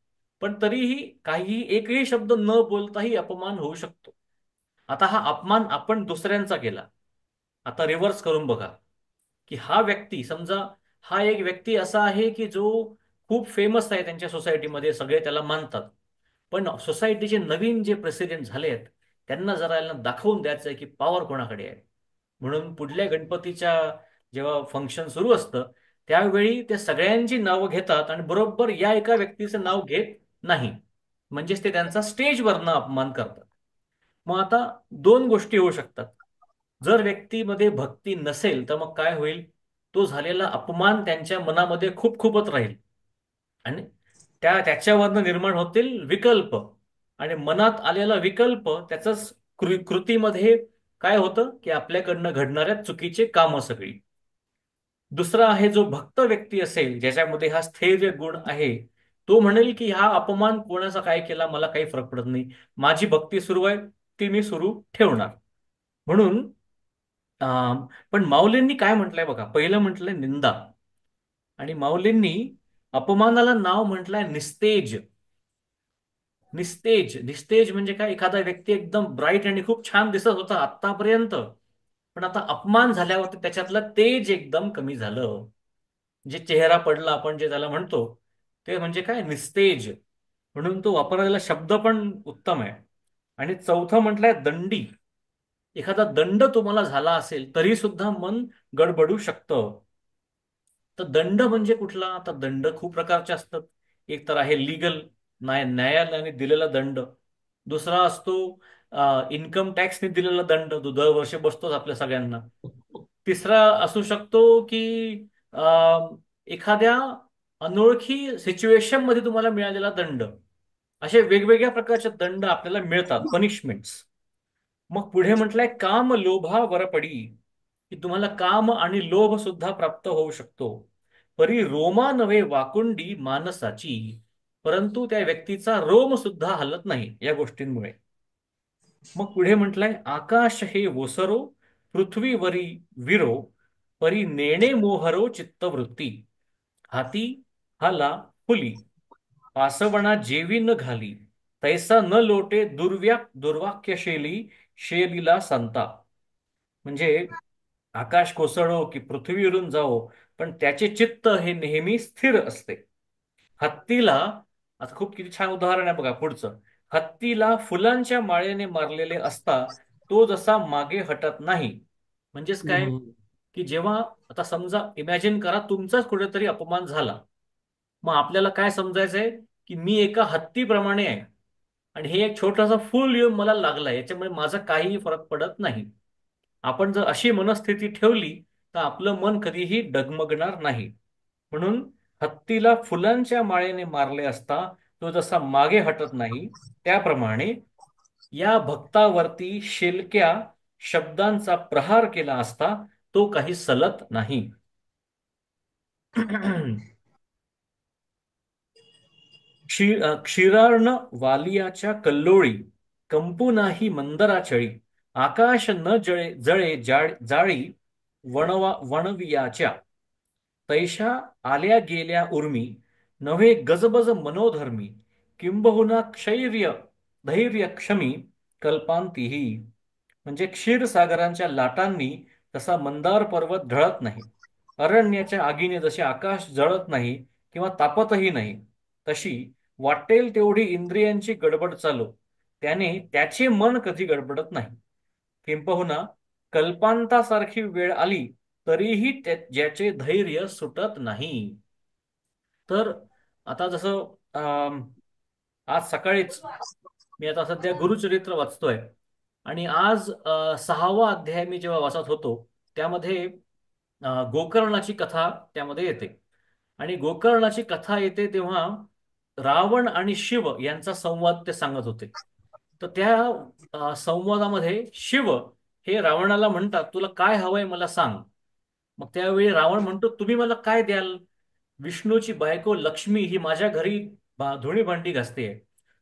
पण तरीही काही एकही शब्द न बोलताही अपमान होऊ शकतो. आता हा अपमान आपण दुसऱ्यांचा केला. आता रिव्हर्स करून बघा, की हा व्यक्ती समजा, हा एक व्यक्ती असा आहे की जो खूप फेमस आहे त्यांच्या सोसायटीमध्ये, सगळे त्याला मानतात. पण सोसायटीचे नवीन जे प्रेसिडेंट झाले आहेत त्यांना जरा यांना दाखवून द्यायचं आहे की पॉवर कोणाकडे आहे. म्हणून पुढल्या गणपतीच्या जेव्हा फंक्शन सुरू असतं त्यावेळी ते सगळ्यांची नावं घेतात आणि बरोबर या एका व्यक्तीचं नाव घेत नाही. म्हणजेच ते त्यांचा स्टेजवरनं अपमान करतात. मग आता दोन गोष्टी होऊ शकतात. जर व्यक्तीमध्ये भक्ती नसेल तर मग काय होईल, तो झालेला अपमान त्यांच्या मनामध्ये खूप खूपच राहील आणि त्याच्यावरनं निर्माण होतील विकल्प, आणि मनात आलेला विकल्प त्याच कृतीमध्ये काय होतं, की आपल्याकडनं घडणाऱ्या चुकीचे कामं सगळी. दुसरा आहे जो भक्त व्यक्ती असेल, ज्याच्यामध्ये हा स्थैर्य गुण आहे, तो म्हणेल की हा अपमान कोणाचा काय केला मला काही फरक पडत नाही, माझी भक्ती सुरू आहे, ती मी सुरू ठेवणार. म्हणून पण माऊलींनी काय म्हटलंय बघा, पहिलं म्हटलंय निंदा, आणि माऊलींनी अपमानाला नाव म्हटलंय निस्तेज. निस्तेज, निस्तेज म्हणजे काय, एखादा व्यक्ती एकदम ब्राईट आणि खूप छान दिसत होता आतापर्यंत, पण आता अपमान झाल्यावरती त्याच्यातलं तेज एकदम कमी झालं. जे चेहरा पडला आपण जे त्याला म्हणतो, ते म्हणजे काय, निस्तेज. म्हणून तो वापरलेला शब्द पण उत्तम आहे. आणि चौथं म्हटलंय दंडी. एखादा दंड तुम्हाला झाला असेल तरी सुद्धा मन गडबडू शकतं. तर दंड म्हणजे कुठला? तर दंड खूप प्रकारचे असतात. एक तर आहे लीगल, न्यायालयाने दिलेला दंड. दुसरा असतो इन्कम टॅक्सने दिलेला दंड, तो दरवर्षी बसतोच आपल्या सगळ्यांना. तिसरा असू शकतो की एखाद्या अनोळखी सिच्युएशन मध्ये तुम्हाला मिळालेला दंड. असे वेगवेगळ्या प्रकारचे दंड आपल्याला मिळतात, पनिशमेंट्स. मग पुढे म्हटलंय काम लोभा वरपडी, की तुम्हाला काम आणि लोभ सुद्धा प्राप्त होऊ शकतो. परी रोमा नव्हे वाकुंडी मानसाची, परंतु त्या व्यक्तीचा रोम सुद्धा हलत नाही या गोष्टींमुळे. मग पुढे म्हटलंय आकाश हे ओसरो, पृथ्वीवरी विरो, परी नेणे मोहरो चित्तवृत्ती, हाती हाला फुली, पासवणा जेवी न घाली, तैसा न लोटे दुर्वाक्यशैली, शेलीला संता. म्हणजे आकाश कोसळो की पृथ्वीवरून जाओ, पण त्याचे चित्त हे नेहमी स्थिर असते. हत्तीला, आता खूप किती छान उदाहरण आहे बघा पुढचं. हत्तीला फुलांच्या माळेने मारलेले असता तो जसा मागे हटत नाही. म्हणजेच काय? हम्म. की जेव्हा, आता समजा इमॅजिन करा तुमचाच कुठेतरी अपमान झाला. मग आपल्याला काय समजायचंय? की मी एका हत्तीप्रमाणे आहे आणि हे एक छोटासा फूल येऊन मला लागलाय, याच्यामुळे माझा काहीही फरक पडत नाही. आपण जर अशी मनस्थिती ठेवली तर आपलं मन कधीही डगमगणार नाही. म्हणून हत्तीला फुलांच्या माळेने मारले असता तो जसा मागे हटत नाही, त्याप्रमाणे या भक्तावरती शेलक्या शब्दांचा प्रहार केला असता तो काही सलत नाही. क्षीरार्ण वालियाच्या कल्लोळी, कंपू नाही मंदराचळी, आकाश न जळे जळे जाळी, वणवियाच्या, तैशा आल्या गेल्या उर्मी, नव्हे गजबज मनोधर्मी, किंबहुना क्षैर्य धैर्य क्षमी, कल्पांतीही. म्हणजे क्षीरसागरांच्या लाटांनी तसा मंदार पर्वत ढळत नाही, अरण्याच्या आगीने जसे आकाश जळत नाही किंवा तापतही नाही, तशी वाटेल तेवढी इंद्रियांची गडबड चालो, त्याने त्याचे मन कधी गडबडत नाही. किंबहुना कल्पांतासारखी वेळ आली तरीही ज्याचे धैर्य सुटत नाही. तर आता जसं आज सकाळीच मी आता सध्या गुरुचरित्र वाचतोय, आणि आज 6वा अध्याय मी जेव्हा वाचत होतो त्यामध्ये गोकर्णाची कथा त्यामध्ये येते. आणि गोकर्णाची कथा येते तेव्हा रावण आणि शिव यांचा संवाद ते सांगत होते. तर त्या संवादामध्ये शिव हे रावणाला म्हणतात, तुला काय हवंय मला सांग. मग त्यावेळी रावण म्हणतो, तुम्ही मला काय द्याल? विष्णूची बायको लक्ष्मी ही माझ्या घरी धुणी भांडी घासते,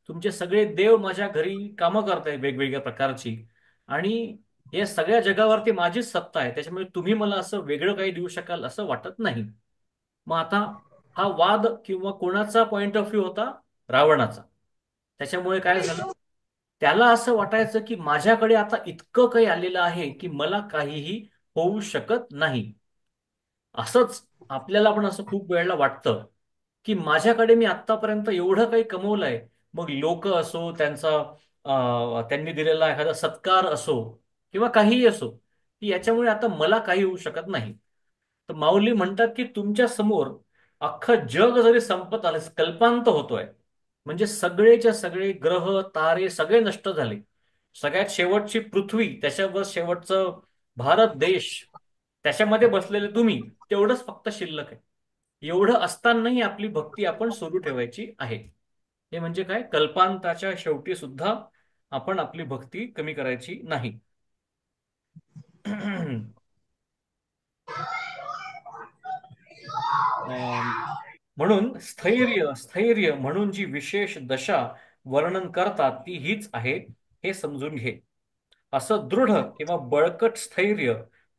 तुमचे सगळे देव माझ्या घरी कामं करताय वेगवेगळ्या प्रकारची, आणि या सगळ्या जगावरती माझीच सत्ता आहे, त्याच्यामुळे तुम्ही मला असं वेगळं काही देऊ शकाल असं वाटत नाही. मग आता हा वाद किंवा कोणाचा पॉइंट ऑफ व्ह्यू होता? रावणाचा. त्याच्यामुळे काय झालं? त्याला असं वाटायचं की माझ्याकडे आता इतकं काही आलेलं आहे की मला काहीही होऊ शकत नाही. असंच आपल्याला पण असं खूप वेळेला वाटतं की माझ्याकडे मी आत्तापर्यंत एवढं काही कमवलंय, मग लोक असो, त्यांनी दिलेला एखादा सत्कार असो किंवा काहीही असो, की याच्यामुळे आता मला काही होऊ शकत नाही. तर माऊली म्हणतात की तुमच्या समोर अख्खं जग जरी संपत आलं, कल्पांत होतोय, म्हणजे सगळेच्या सगळे ग्रह तारे सगळे नष्ट झाले, सगळ्यात शेवटची पृथ्वी, त्याच्यावर शेवटचं भारत देश, त्याच्यामध्ये बसलेले तुम्ही, तेवढंच फक्त शिल्लक आहे. एवढं असतानाही आपली भक्ती आपण सुरू ठेवायची आहे. हे म्हणजे काय? कल्पांताच्या शेवटी सुद्धा आपण आपली भक्ती कमी करायची नाही. अं, म्हणून स्थैर्य स्थैर्य म्हणून जी विशेष दशा वर्णन करतात ती हीच आहे, हे समजून घे. असं दृढ किंवा बळकट स्थैर्य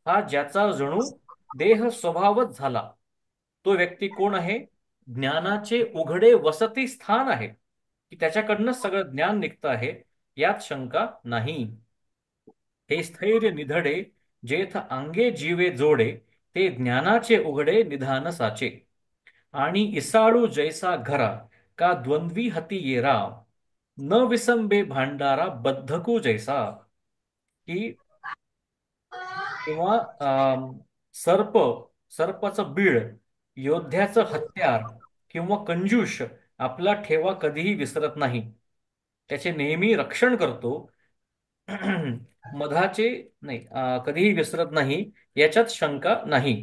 हा ज्याचा जणू देह स्वभावच झाला, तो व्यक्ती कोण आहे? ज्ञानाचे उघडे वसती स्थान आहे, की त्याच्याकडनं सगळं ज्ञान निघतं आहे, यात शंका नाही. हे स्थैर्य निधडे जेथ अंगे जीवे जोडे, ते ज्ञानाचे उघडे निधान साचे, आणि इसाळू जैसा घरा का द्वंद्वी हती येरा, न विसंबे भांडारा बद्धकू जैसा. की किंवा सर्प, सर्पाचं बीळ, योद्ध्याचं हत्यार किंवा कंजूष आपला ठेवा कधीही विसरत नाही, त्याचे नेहमी रक्षण करतो. मधाचे नाही, कधीही विसरत नाही, याच्यात शंका नाही.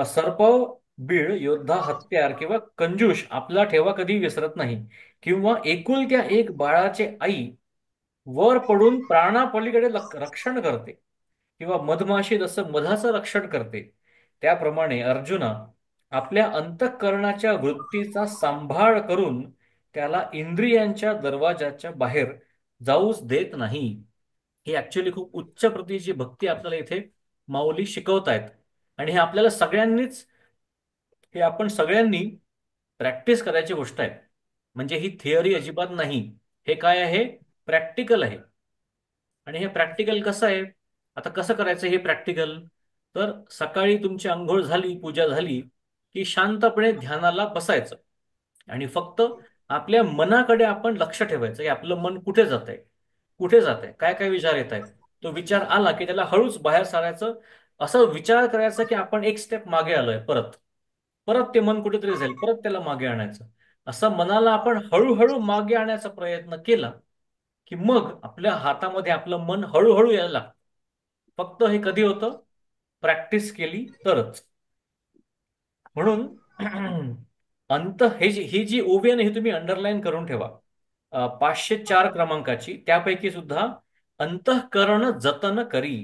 सर्प, बीळ, योद्धा, हत्यार किंवा कंजूष आपला ठेवा कधी विसरत नाही, किंवा एकुलत्या एक बाळाचे आई वर पडून प्राणापलीकडे रक्षण करते, किंवा मधमाशी जसं मधाचं रक्षण करते, त्याप्रमाणे अर्जुना आपल्या अंतःकरणाच्या वृत्तीचा सांभाळ करून त्याला इंद्रियांच्या दरवाजाच्या बाहेर जाऊच देत नाही. ही ऍक्च्युली खूप उच्च प्रतीची भक्ती आपल्याला इथे माऊली शिकवतायत. आणि हे आपल्याला सगळ्यांनीच, हे आपण सगळ्यांनी प्रॅक्टिस करायची गोष्ट आहे. म्हणजे ही थिअरी अजिबात नाही, हे काय आहे, प्रॅक्टिकल आहे. आणि हे प्रॅक्टिकल कसं आहे, आता कसं करायचं हे प्रॅक्टिकल? तर सकाळी तुमची आंघोळ झाली, पूजा झाली, की शांतपणे ध्यानाला बसायचं आणि फक्त आपल्या मनाकडे आपण लक्ष ठेवायचं की आपलं मन कुठे जात आहे, कुठे जात आहे, काय काय विचार येत आहेत. तो विचार आला की त्याला हळूच बाहेर सारायचं. असं विचार करायचा की आपण एक स्टेप मागे आलोय, परत परत ते मन कुठेतरी जाईल, परत त्याला मागे आणायचं. असं मनाला आपण हळूहळू मागे आणायचा प्रयत्न केला की मग आपल्या हातामध्ये आपलं मन हळूहळू यायला लागतं. फक्त हे कधी होतं, प्रॅक्टिस केली तरच. म्हणून ही जी ओवी आहे ना, ही तुम्ही अंडरलाईन करून ठेवा. 504 क्रमांकाची, त्यापैकी सुद्धा अंतःकरण जतन करी,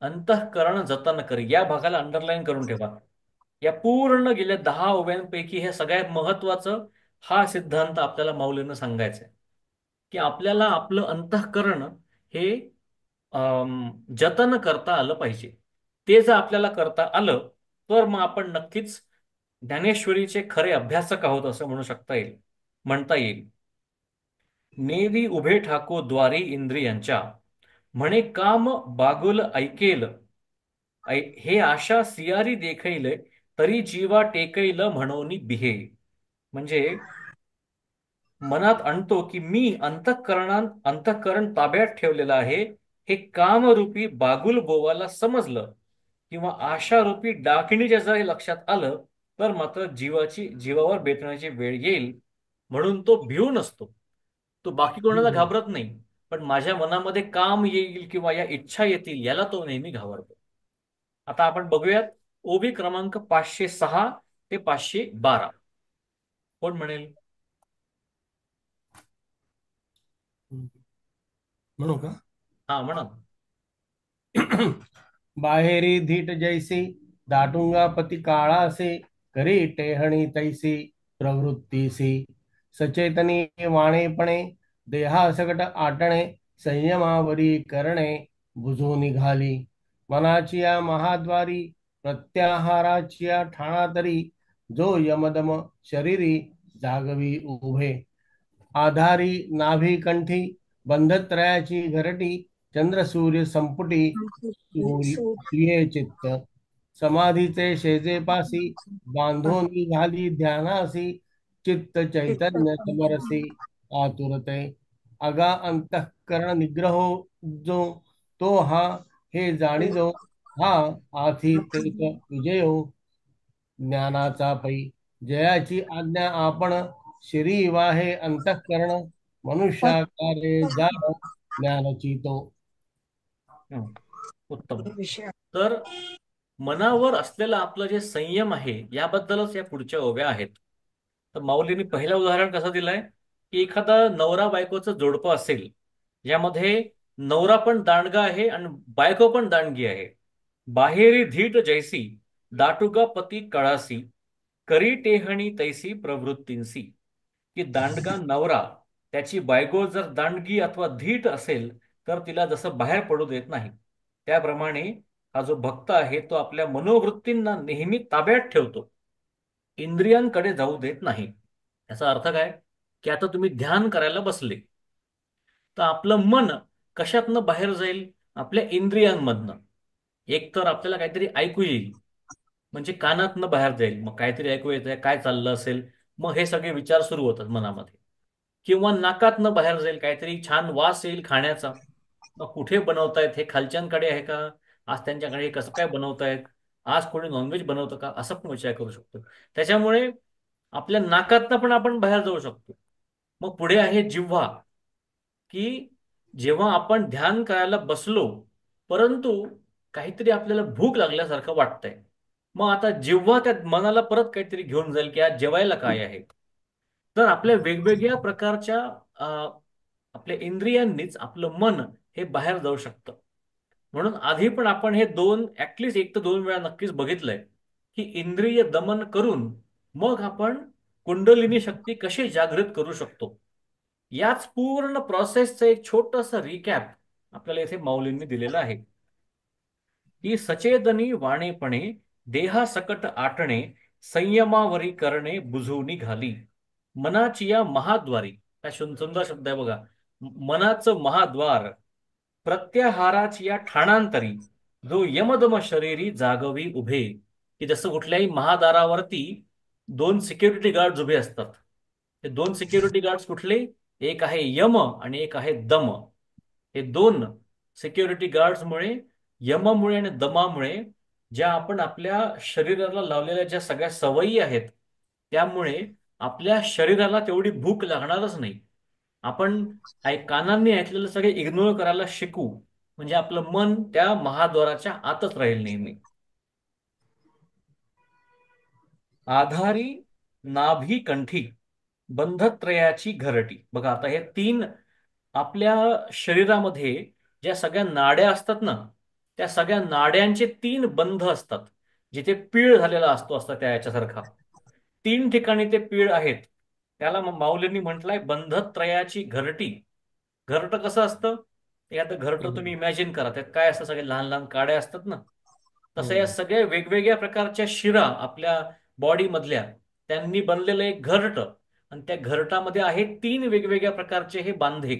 अंतःकरण जतन करी या भागाला अंडरलाईन करून ठेवा. या पूर्ण गेल्या 10 ओव्यांपैकी हे सगळ्यात महत्वाचं हा सिद्धांत आपल्याला माऊलीनं सांगायचा आहे की आपल्याला आपलं अंतःकरण हे जतन करता आलं पाहिजे. ते जर आपल्याला करता आलं तर मग आपण नक्कीच ज्ञानेश्वरीचे खरे अभ्यासक आहोत असं म्हणता येईल. नेवी उभे ठाको द्वारी इंद्रियांच्या, म्हणे काम बागुल ऐकेल, हे आशा सियारी देखैल, तरी जीवा टेकैल म्हणून बिहे. म्हणजे मनात आणतो की मी अंतःकरण ताब्यात ठेवलेलं आहे. हे कामरूपी बागुल बोवाला समजलं किंवा आशारूपी डाकिणीच्या जर लक्षात आलं तर मात्र जीवावर बेतण्याची वेळ येईल. म्हणून तो भिवू नसतो, तो बाकी कोणाला घाबरत नाही, पण माझ्या मनामध्ये काम येईल किंवा या इच्छा येतील याला तो नेहमी घाबरतो. आता आपण बघूयात ओबी क्रमांक 506 ते 512. कोण म्हणेल? म्हणू का? हा, म्हणा. बाहेरी धीट जैसी दाटुंगा पती काळा असे, करी टेहणी तैसी प्रवृत्तीसी, सचेतनी वाणेपणे देहासकट आटणे, संयमावरी करणे बुजू निघाली. मनाची या महाद्वारी प्रत्याहाराची या ठाणा तरी, जो यमदम शरीरी जागवी उभे. आधारी नाभी कंठी बंधत्रयाची घरटी, चंद्र सूर्य संपुटी सूर्ये चित्त. समाधीचे शेजेपासी बांधून घाली ध्यानासी, चित्त चैतन्य समरसी आतुरते. अगा अंतःकरण निग्रहो जो, तो हा हे जाणीजो, हा आधी तेच विजयो. ज्ञानाचा पै जयाची आज्ञा आपण, शिरी वाहे अंतःकरण, मनुष्याकारे जाण ज्ञानची तो. हं, उत्तम. विषय तर मनावर असलेला आपलं जे संयम आहे याबद्दलच या पुढच्या ओव्या आहेत. तर माऊलींनी पहिलं उदाहरण कसं दिलंय की एखादा नवरा बायकोचं जोडपं असेल, यामध्ये नवरा पण दांडगा आहे आणि बायको पण दांडगी आहे. बाहेरी धीट जैसी दाटुका पती कळासी, करी टेहणी तैसी प्रवृत्तींसी. की दांडगा नवरा, त्याची बायको जर दांडगी अथवा धीट असेल तर तिला जसं बाहेर पडू देत नाही, त्याप्रमाणे हा जो भक्त आहे तो आपल्या मनोवृत्तींना नेहमी ताब्यात ठेवतो, इंद्रियांकडे जाऊ देत नाही. याचा अर्थ काय, की आता तुम्ही ध्यान करायला बसले तर आपलं मन कशातनं बाहेर जाईल, आपल्या इंद्रियांमधनं. एक तर आपल्याला काहीतरी ऐकू येईल, म्हणजे कानातनं बाहेर जाईल, मग काहीतरी ऐकू येतंय, काय चाललं असेल, मग हे सगळे विचार सुरू होतात मनामध्ये. किंवा नाकातनं बाहेर जाईल, काहीतरी छान वास येईल खाण्याचा, मग कुठे बनवतायत हे, खालच्यांकडे आहे का आज त्यांच्याकडे हे कसं काय बनवतायत, आज कोणी नॉनव्हेज बनवतं का, असं पण विचार करू शकतो. त्याच्यामुळे आपल्या नाकातनं पण आपण बाहेर जाऊ शकतो. मग पुढे आहे जिव्हा, की जेव्हा आपण ध्यान करायला बसलो, परंतु काहीतरी आपल्याला भूक लागल्यासारखं वाटतंय, मग आता जिव्हा त्या मनाला परत काहीतरी घेऊन जाईल की आज जेवायला काय आहे. तर आपल्या वेगवेगळ्या प्रकारच्या आपल्या इंद्रियांनीच आपलं मन हे बाहेर जाऊ शकतं. म्हणून आधी पण आपण हे दोन ऍटलिस्ट एक तर दोन वेळा नक्कीच बघितलंय, की इंद्रिय दमन करून मग आपण कुंडलिनी शक्ती कशी जागृत करू शकतो. याच पूर्ण प्रोसेसचं एक छोटंसं रिकॅप आपल्याला इथे माऊलींनी दिलेलं आहे, की सचेतनी वाणेपणे देहासकट आटणे, संयमावरी करणे बुजवून घाली, मनाची या महाद्वारी. काय सुंदर शब्द आहे बघा. मनाचं महाद्वार प्रत्याहाराची या ठाणांतरी, जो यमदम शरीरी जागवी उभे. की जसं कुठल्याही महादारावरती दोन सिक्युरिटी गार्ड उभे असतात. हे दोन सिक्युरिटी गार्ड्स कुठले, एक आहे यम आणि एक आहे दम. हे दोन सिक्युरिटी गार्ड्समुळे, यमामुळे आणि दमामुळे, ज्या आपण आपल्या शरीराला लावलेल्या ज्या सगळ्या सवयी आहेत, त्यामुळे आपल्या शरीराला तेवढी भूक लागणारच नाही. आपण कानांनी ऐकलेलं सगळे इग्नोर करायला शिकू, म्हणजे आपलं मन त्या महाद्वाराच्या आतच राहील नेहमी. आधारी नाभी कंठी बंधत्रयाची घरटी. बघा आता हे तीन आपल्या शरीरामध्ये ज्या सगळ्या नाड्या असतात ना, त्या सगळ्या नाड्यांचे तीन बंध असतात. जिथे पीळ झालेला असतात त्या याच्यासारखा तीन ठिकाणी ते पीळ आहेत. त्याला माऊलींनी म्हटलंय बंधत्रयाची घरटी. घरट कसं असतं, ते आता घरट तुम्ही इमॅजिन करा, त्यात काय असतं, सगळे लहान लहान काड्या असतात ना. तसं या सगळ्या वेगवेगळ्या प्रकारच्या शिरा आपल्या बॉडी मधल्या, त्यांनी बनलेलं एक घरट, आणि त्या घरटामध्ये आहे तीन वेगवेगळ्या प्रकारचे हे बांधे.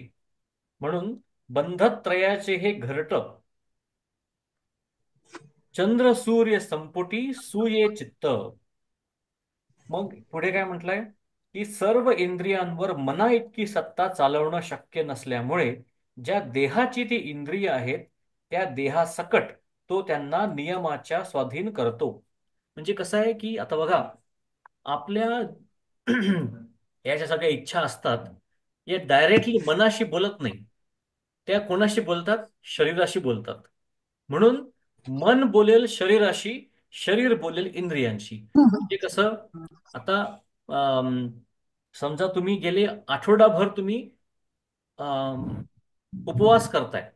म्हणून बंधत्रयाचे हे घरट. चंद्र सूर्य संपुटी सुये चित्त. मग पुढे काय म्हटलंय, की सर्व इंद्रियांवर मना इतकी सत्ता चालवणं शक्य नसल्यामुळे ज्या देहाची ती इंद्रिय आहेत, त्या देहासकट तो त्यांना नियमाच्या स्वाधीन करतो. म्हणजे कसं आहे, की आता बघा, आपल्या या ज्या सगळ्या इच्छा असतात, या डायरेक्टली मनाशी बोलत नाही. त्या कोणाशी बोलतात, शरीराशी बोलतात. म्हणून मन बोलेल शरीराशी, शरीर बोलेल इंद्रियांशी. म्हणजे कसं, आता अम, समजा तुम्ही गेले आठवडाभर तुम्ही उपवास करताय,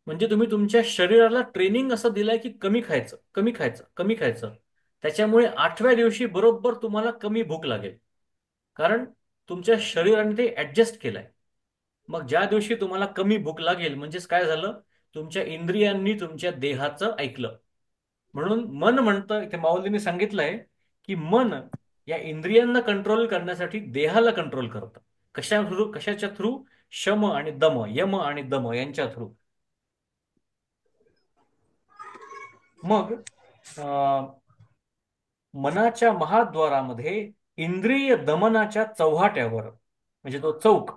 म्हणजे तुम्ही तुमच्या शरीराला ट्रेनिंग असं दिलंय की कमी खायचं, कमी खायचं, कमी खायचं. त्याच्यामुळे 8व्या दिवशी बरोबर तुम्हाला कमी भूक लागेल, कारण तुमच्या शरीराने ते ऍडजस्ट केलंय. मग ज्या दिवशी तुम्हाला कमी भूक लागेल, म्हणजेच काय झालं, तुमच्या इंद्रियांनी तुमच्या देहाचं ऐकलं. म्हणून मन म्हणतं, इथे माऊलींनी सांगितलंय, की मन या इंद्रियांना कंट्रोल करण्यासाठी देहाला कंट्रोल करतं. कशाच्या थ्रू? शम आणि दम, यम आणि दम यांच्या थ्रू. मग मनाच्या महाद्वारामध्ये इंद्रिय दमनाच्या चौहाट्यावर, म्हणजे तो चौक,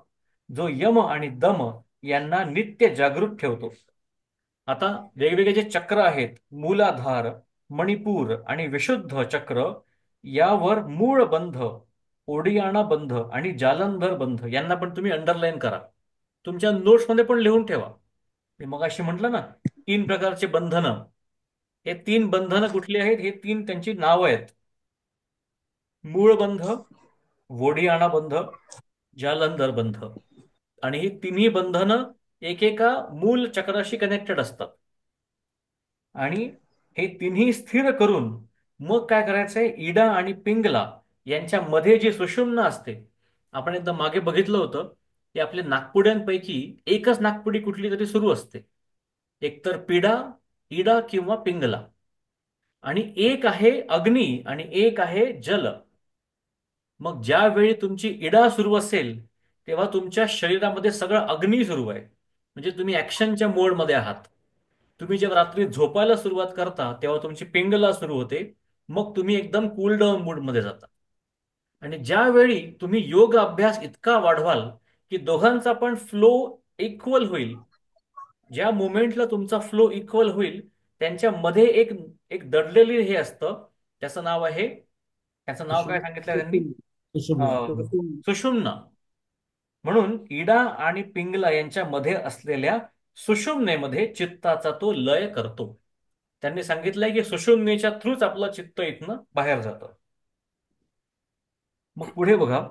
जो यम आणि दम यांना नित्य जागृत ठेवतो. आता वेगवेगळे जे चक्र आहेत, मूलाधार, मणिपूर आणि विशुद्ध चक्र, यावर मूळ बंध, ओडियाणा बंध आणि जालंधर बंध यांना पण तुम्ही अंडरलाईन करा, तुमच्या नोट्समध्ये पण लिहून ठेवा. मी मगाशी म्हटलं ना, तीन प्रकारचे बंधनं. हे तीन बंधनं कुठली आहेत, हे तीन त्यांची नावं आहेत. मूळ बंध, वोडियाणा बंध, जालंधर बंध. आणि ही तिन्ही बंधनं एकेका मूल चक्राशी कनेक्टेड असतात. आणि हे तिन्ही स्थिर करून मग काय करायचंय, इडा आणि पिंगला यांच्यामध्ये जी सुषुम्ना असते, आपण एकदा मागे बघितलं होतं, की आपल्या नागपुड्यांपैकी एकच नागपुडी कुठली तरी सुरू असते, एकतर पिडा, इडा किंवा पिंगला. आणि एक आहे अग्नी आणि एक आहे जल. मग ज्यावेळी तुमची इडा सुरू असेल, तेव्हा तुमच्या शरीरामध्ये सगळं अग्नी सुरू आहे, म्हणजे तुम्ही ऍक्शनच्या मोडमध्ये आहात. तुम्ही जेव्हा रात्री झोपायला सुरुवात करता, तेव्हा तुमची पिंगला सुरू होते, मग तुम्ही एकदम कूल डाऊन मूडमध्ये जाता. आणि ज्यावेळी तुम्ही योग अभ्यास इतका वाढवाल की दोघांचा पण फ्लो इक्वल होईल, ज्या मोमेंटला तुमचा फ्लो इक्वल होईल, त्यांच्या मध्ये एक एक दडलेली हे असतं. त्याचं नाव आहे, त्याचं नाव काय सांगितलं त्यांनी? सुषुम्ना. सुषुम्ना. म्हणून इडा आणि पिंगला यांच्या मध्ये असलेल्या सुषुम्नेमध्ये चित्ताचा तो लय करतो. त्यांनी सांगितलंय की सुषुम्नेच्या थ्रूच आपलं चित्त इथनं बाहेर जातं. मग पुढे बघा,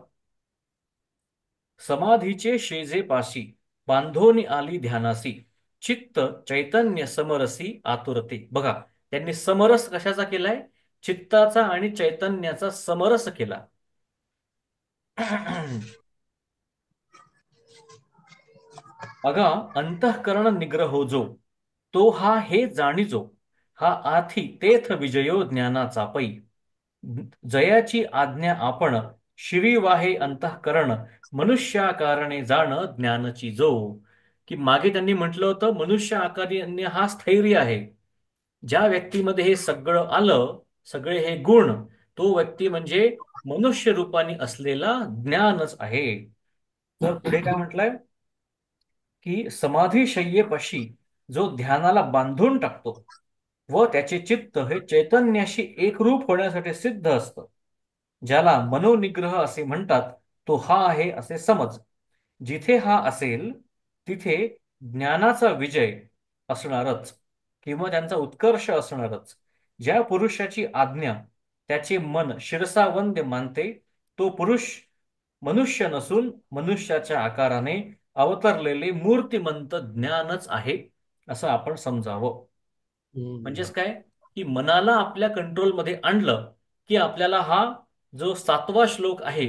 समाधीचे शेजे पाशी बांधोनी आली ध्यानासी, चित्त चैतन्य समरसी आतुरते. बघा, त्यांनी समरस कशाचा केलाय? चित्ताचा आणि चैतन्याचा समरस केला. अगा अंतःकरण निग्रहो जो, तो हा हे जाणीजो, हा आथी तेथ विजयो ज्ञानाचा पै. जयाची आज्ञा आपण शिरी वाहे अंतःकरण, मनुष्याकारणे जाण ज्ञानची जो. की मागे त्यांनी म्हटलं होतं मनुष्य आकारणे हा स्थैर्य आहे. ज्या व्यक्तीमध्ये हे सगळं आलं, सगळे हे गुण, तो व्यक्ती म्हणजे मनुष्य रूपाने असलेला ज्ञानच आहे. तर पुढे काय म्हटलंय की समाधी शय्येपाशी जो ध्यानाला बांधून टाकतो व त्याचे चित्त हे चैतन्याशी एकरूप होण्यासाठी सिद्ध असतं, ज्याला मनोनिग्रह असे म्हणतात, तो हा आहे असे समज. जिथे हा असेल तिथे ज्ञानाचा विजय असणारच किंवा त्यांचा उत्कर्ष असणारच. ज्या पुरुषाची आज्ञा त्याचे मन शिरसावंद्य मानते, तो पुरुष मनुष्य नसून मनुष्याच्या आकाराने अवतरलेले मूर्तिमंत ज्ञानच आहे असं आपण समजावं. म्हणजेच काय की मनाला आपल्या कंट्रोलमध्ये आणलं की आपल्याला हा जो 7वा श्लोक आहे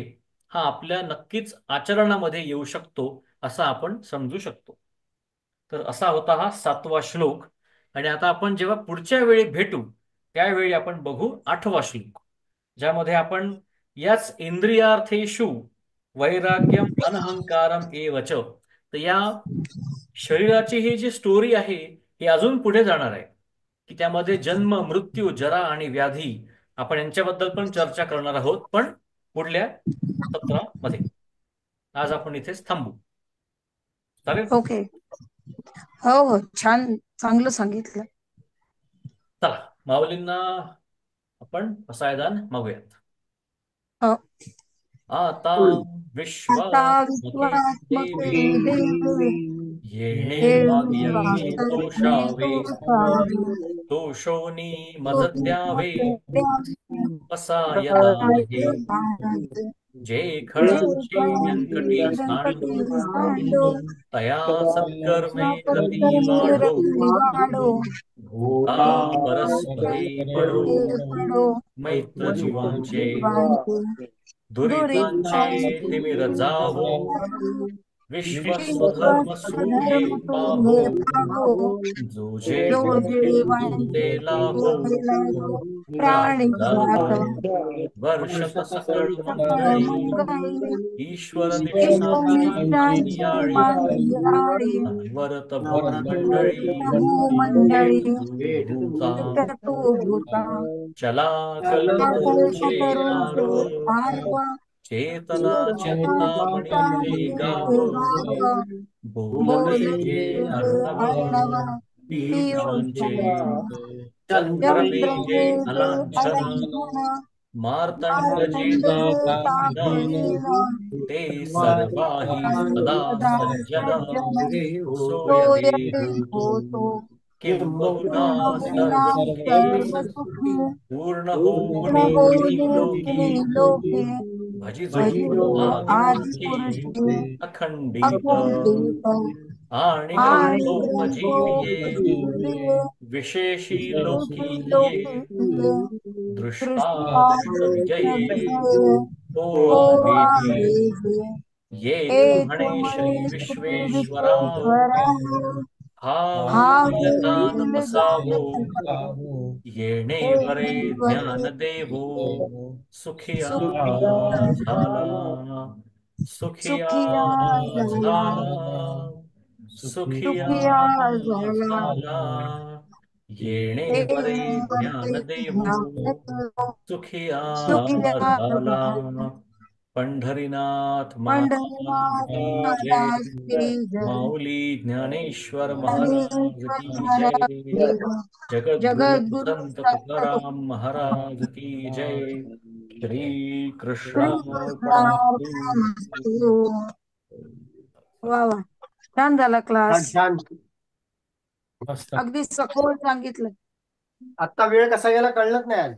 हा आपल्या नक्कीच आचरणामध्ये येऊ शकतो असं आपण समजू शकतो. तर असा होता हा 7वा श्लोक. आणि आता आपण जेव्हा पुढच्या वेळी भेटू त्यावेळी आपण बघू 8वा श्लोक, ज्यामध्ये आपण याच इंद्रियार्थेषु वैराग्यम अनहंकारम एवच. तर या शरीराची ही जी स्टोरी आहे ही अजून पुढे जाणार आहे, की त्यामध्ये जन्म मृत्यू जरा आणि व्याधी, आपण यांच्याबद्दल पण चर्चा करणार आहोत, पण पुढल्या सत्रामध्ये. आज आपण इथेच थांबू. चालेल? ओके. हो हो, छान, चांगलं सांगितलं. चला, माऊलींना आपण पसायदान मागूयात. हो. आता आता विश्वात्मके विश्वात्मके देवी देवे, येणे येणे वाग्यज्ञे वासरणे तोषावे, तोषावे, तोषोनी मज तोषी द्यावे, द्यावे, पसायदान हे प्रसादानाचे. जे जे खळांची व्यंकटी कळी सांडो, व्यंकटी सांडो, तया सत्कर्मे रती सत्कर्मी वाढो, रती वाढो, भूता परस्परे पडो, पडो, मैत्र जीवांचे जीवांचे दुरितांचे दुरितांचे तिमिर जावो, विश्वस्वधर्म सूहे विश्वधर्म तू पाहो, हे पाहो, जो जे जो वांछितो ते लाभो, देवांतो प्राणी प्राणदाता जातो वर्षत सकळ सकळ मंगळी, मंगळी, ईश्वर ईश्वर निष्ठांची निष्ठांची मानियाळी, मानियाळी, अनवरत भूमंडळी, भूमंडळी, तू भूता तू भूता, चला कल्पतरुचे कल्पतरूचे आरव, आरवा, चेतना चेतना चिंतामणी ते चिंतामणी गाव, ते गाव, बोलते जे बोलते अर्णव, अर्णव, पीयूषांचे पियुषांचे, चंद्र मेघे चंद्रगे जे अलांछन, अलंघन, मार्तंड जे मार्तंड जे तापहीन, तापहीन, ते सर्वाही सदा सदा सज्जन, सज्जन, सोय सोय देहो देहो, किंबहुना किंबहुना सर्व सुखी, सर्व सुखी, पूर्ण पूर्ण होऊनी तिन्ही होऊनी लोकी, तिन्ही लोके, भजिजो भजितो आदिपुरुषी आदिपुरुषी अखंडित, अखंडित, आणि आणि ग्रंथो मजीविये, ग्रंथोपजीविये, विशेषी लोकी विशेषी ये, लोकीये, दृष्टा दृष्टा दृष्ट विजयी, विजये, हो हो आहे हे. आहे हे. येथ एक म्हणे श्री म्हणे श्री विश्वेश्वरा, विश्वेश्वरा, हा हा होईल होईल बसावो, दानव, येणे वरे येणे ज्ञान वरे देवो, सुखिया सुखी झाला, सुखिया सुखिया झाला, झाला, सुखिया सुखिया झाला, झाला, येणे वरे येणे ज्ञान वरे देवो, ज्ञान देवो, सुखिया सुखिया झाला. झाला. पंढरीनाथ महाराज पंढरीनाथ की जय. महाराज की जय. माऊली ज्ञानेश्वर महाराज ज्ञानेश्वर की महाराज जय. की जय. जगद्गुरु जगद्गुरु संत संत तुकाराम महाराज की जय. श्री श्री कृष्णार्पणमस्तु. कृष्णार्पणमस्तु. वा वा, छान झाला छान क्लास. छान. मस्त. अगदी सखोल सांगितलं. आता वेळ कसा गेला कळलंच नाही आज.